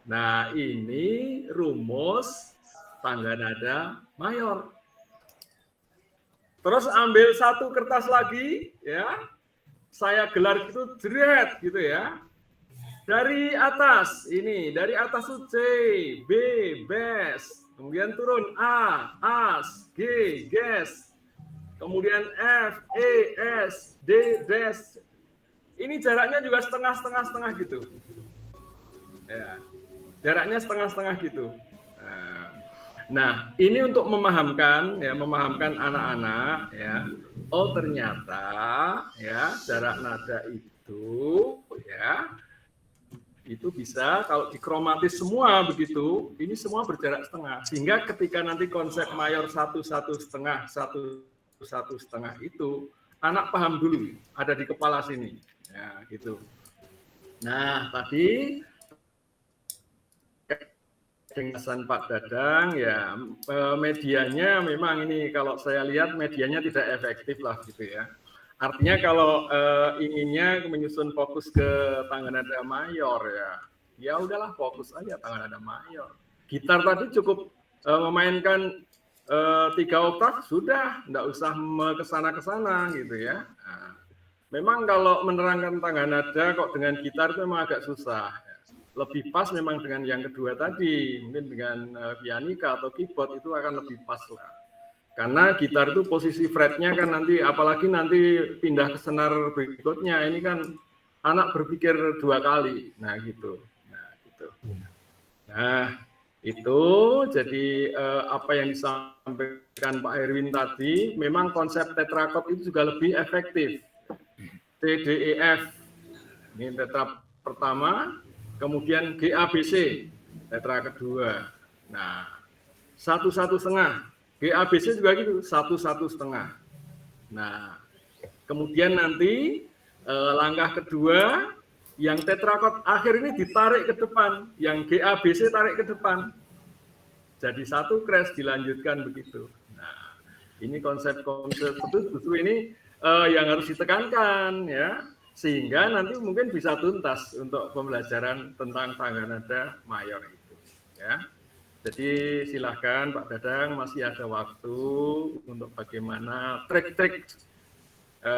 Nah ini rumus tangga nada mayor. Terus ambil satu kertas lagi, ya, saya gelar gitu, jret gitu ya. Dari atas ini, dari atas itu C, B, bes, kemudian turun A, as, G, ges, kemudian F, E, S, D, des. Ini jaraknya juga setengah gitu. Ya. Jaraknya setengah gitu. Nah, ini untuk memahamkan anak-anak ya. Oh, ternyata ya jarak nada itu ya itu bisa kalau dikromatis semua begitu, ini semua berjarak setengah. Sehingga ketika nanti konsep mayor 1,1,5, 1,1,5 itu anak paham dulu, ada di kepala sini. Ya, gitu. Nah, tadi dengan Pak Dadang ya medianya memang ini kalau saya lihat medianya tidak efektif lah gitu ya. Artinya kalau inginnya menyusun fokus ke tangga nada mayor ya udahlah fokus aja tangga nada mayor. Gitar tadi cukup memainkan 3 oktav sudah, enggak usah ke sana gitu ya. Nah, memang kalau menerangkan tangga nada kok dengan gitar itu memang agak susah. Lebih pas memang dengan yang kedua tadi, mungkin dengan pianika atau keyboard itu akan lebih pas lah. Karena gitar itu posisi fretnya kan nanti, apalagi nanti pindah ke senar berikutnya, ini kan anak berpikir 2 kali. Nah gitu. Nah itu jadi apa yang disampaikan Pak Herwin tadi, memang konsep tetrakord itu juga lebih efektif. TDEF, ini tetra pertama, kemudian GABC, tetra kedua. Nah, 1,1,5. GABC juga gitu, 1,1,5. Nah, kemudian nanti langkah kedua, yang tetrakord akhir ini ditarik ke depan, yang GABC tarik ke depan. Jadi 1 crash dilanjutkan begitu. Nah, ini konsep-konsep itu justru ini yang harus ditekankan ya. Sehingga nanti mungkin bisa tuntas untuk pembelajaran tentang tangga nada mayor itu ya. Jadi silahkan Pak Dadang masih ada waktu untuk bagaimana trik-trik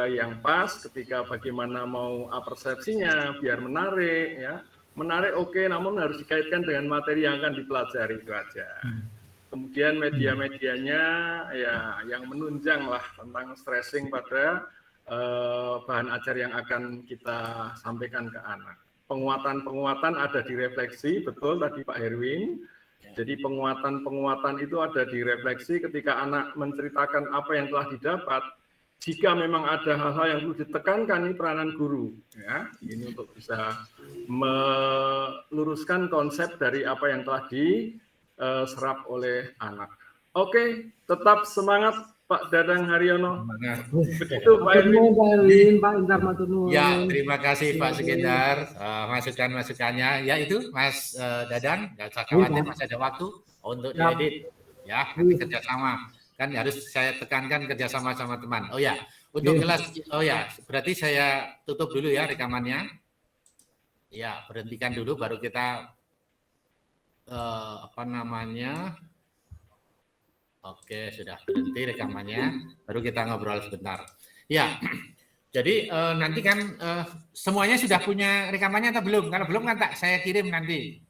yang pas ketika bagaimana mau persepsinya biar menarik ya. Menarik oke, namun harus dikaitkan dengan materi yang akan dipelajari itu aja. Kemudian media-medianya ya yang menunjang lah tentang stressing pada bahan ajar yang akan kita sampaikan ke anak. Penguatan-penguatan ada di refleksi, betul tadi Pak Herwin. Jadi penguatan-penguatan itu ada di refleksi ketika anak menceritakan apa yang telah didapat. Jika memang ada hal-hal yang perlu ditekankan, ini peranan guru. Ya, ini untuk bisa meluruskan konsep dari apa yang telah diserap oleh anak. Oke, tetap semangat Pak Dadang Haryono. Begitu Pak Herwin. Pak Indar Maturnuwun. Ya, terima kasih Pak Sukendar masukan-masukannya. Ya itu Mas Dadang, nggak usah khawatir masih ada waktu untuk diedit. Ya, nanti kerjasama. Kan harus saya tekankan kerjasama sama teman. Oh ya, untuk kelas, berarti saya tutup dulu ya rekamannya. Ya, berhentikan dulu baru kita Oke, sudah berhenti rekamannya, baru kita ngobrol sebentar. Ya, jadi nanti kan semuanya sudah punya rekamannya atau belum? Kalau belum kan saya kirim nanti.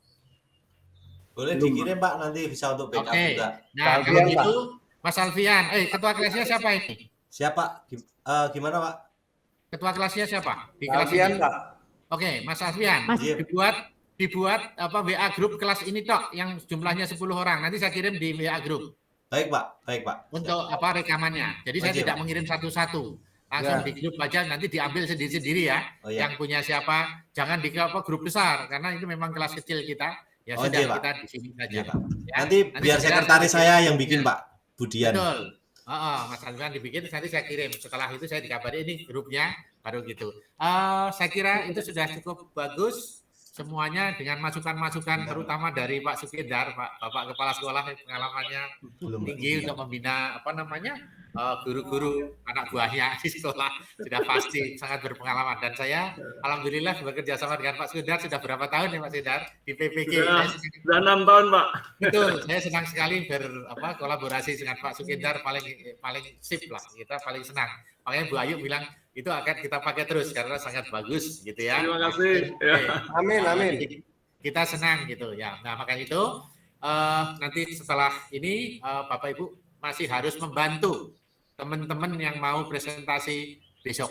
Boleh dikirim Pak, nanti bisa untuk backup juga. Nah, kalau gitu, Mas Alfian, ketua kelasnya siapa ini? Siapa? Gimana Pak? Ketua kelasnya siapa? Di kelas ini? Pak. Oke, Mas Alfian, dibuat WA grup kelas ini tok yang jumlahnya 10 orang. Nanti saya kirim di WA grup. Baik Pak. Untuk rekamannya. Jadi saya tidak mengirim satu-satu. Langsung di grup aja, nanti diambil sendiri-sendiri ya. Yang punya siapa, jangan di grup besar karena itu memang kelas kecil kita. Ya sudah kita di sini saja. Ya. Nanti biar sekretaris saya yang bikin Pak, Budian. Betul. Mas Alfian dibikin, nanti saya kirim. Setelah itu saya dikabari ini grupnya baru gitu. Saya kira itu sudah cukup bagus. Semuanya dengan masukan-masukan terutama dari Pak Sukendar, Bapak Kepala Sekolah pengalamannya tinggi untuk membina guru-guru anak buahnya di sekolah sudah pasti sangat berpengalaman dan saya alhamdulillah bekerja sama dengan Pak Sukendar sudah berapa tahun ya Pak Sukendar di PPG? Sudah 6 tahun Pak. Betul, saya senang sekali kolaborasi dengan Pak Sukendar paling sip lah, kita paling senang. Makanya Bu Ayu bilang itu akan kita pakai terus karena sangat bagus gitu ya. Terima kasih. Amin. Kita senang gitu ya. Nah makanya itu nanti setelah ini Bapak Ibu masih harus membantu teman-teman yang mau presentasi besok,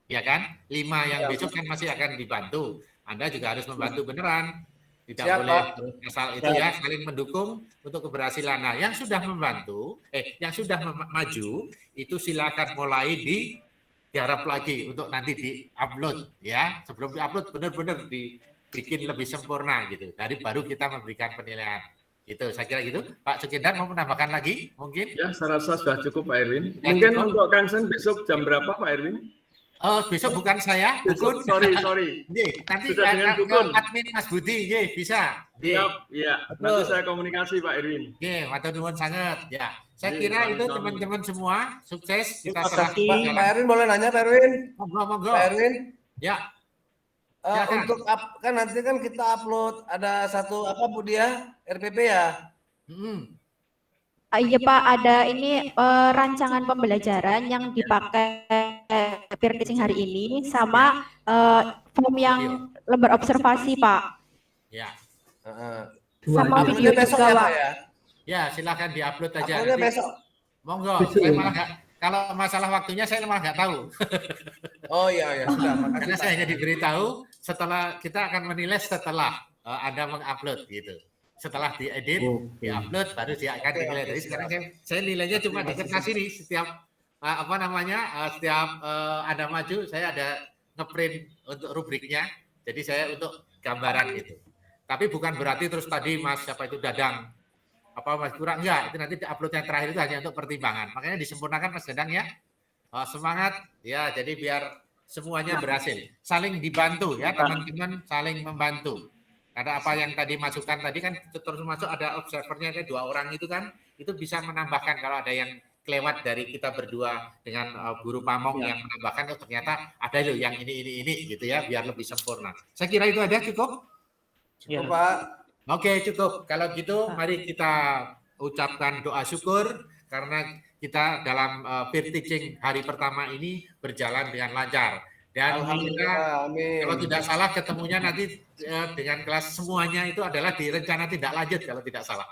ya kan? 5 yang besok kan masih akan dibantu. Anda juga harus membantu beneran. Tidak Siap, boleh Pak. asal itu ya, saling mendukung untuk keberhasilan. Nah, yang sudah membantu, yang sudah maju itu silakan mulai digarap lagi untuk nanti di-upload ya. Sebelum di-upload benar-benar dibikin lebih sempurna gitu. Dari baru kita memberikan penilaian. Gitu, saya kira gitu. Pak Sukendar mau menambahkan lagi mungkin? Ya, saya rasa sudah cukup Pak Erwin. Ya, Mungkin cukup. untuk Kang Sen besok jam berapa Pak Erwin? Besok bukan saya, Besok, Dukun. sorry. Nanti Sudah dengan ke Dukun. admin Mas Budi, bisa. Siap, ya. Nanti saya komunikasi Pak Erwin. Matur nuwun sangat. Ya, saya Iya, kira itu sami-sami. teman-teman semua sukses. Kita Pak Erwin boleh nanya Pak Erwin? Monggo. Pak Erwin? Ya. Untuk kan nanti kan kita upload ada satu apa Bu dia RPP ya? Iya Pak, ada ini rancangan pembelajaran yang dipakai peer teaching hari ini sama form yang lembar observasi Pak. Ya. Sama video besok juga ya Pak Pak. ya? Ya, silakan diupload aja. Uploadnya Nanti. besok. Monggo. Besok Saya ya. malah kalau masalah waktunya saya malah nggak tahu. Oh iya sudah. Karena saya hanya diberitahu setelah kita akan menilai setelah Anda mengupload gitu. Setelah diedit, diupload, baru dia akan dinilai. Jadi sekarang saya nilainya cuma di kertas ini setiap setiap Anda maju, saya ada ngeprint untuk rubriknya. Jadi saya untuk gambaran gitu. Tapi bukan berarti terus tadi Mas siapa itu Dadang Mas kurang enggak, itu nanti upload yang terakhir itu hanya untuk pertimbangan. Makanya disempurnakan Mas Dadang ya. Semangat ya, jadi biar semuanya berhasil. Saling dibantu ya teman-teman, saling membantu. Karena apa yang tadi masukan tadi kan terus masuk ada observernya ada 2 orang itu kan, itu bisa menambahkan kalau ada yang kelewat dari kita berdua dengan guru pamong yang menambahkan ternyata ada loh yang ini gitu ya, biar lebih sempurna. Saya kira itu ada cukup. Cukup Pak. Oke, cukup. Kalau gitu mari kita ucapkan doa syukur karena kita dalam peer teaching hari pertama ini berjalan dengan lancar. Dan kita kalau tidak salah ketemunya nanti dengan kelas semuanya itu adalah di rencana tidak lanjut kalau tidak salah.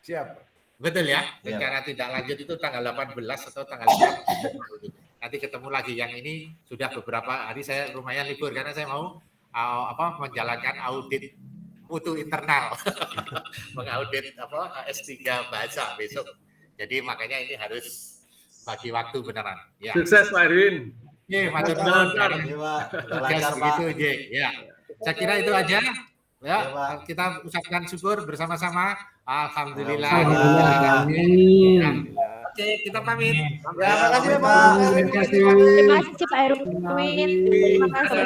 Siap. Betul ya? Rencana tidak lanjut itu tanggal 18 atau tanggal 9. Nanti ketemu lagi. Yang ini sudah beberapa hari saya lumayan libur karena saya mau menjalankan audit mutu internal. Mengaudit S3 bahasa besok. Jadi makanya ini harus bagi waktu beneran. Ya. Sukses Pak Erwin. Iya, matur nuwun. Tugas gitu, ya. Saya kira itu aja. Ya, kita ucapkan syukur bersama-sama. Alhamdulillah. Oke, kita pamit. Ya, makasih Pak. Terima kasih Pak Erwin. Terima kasih.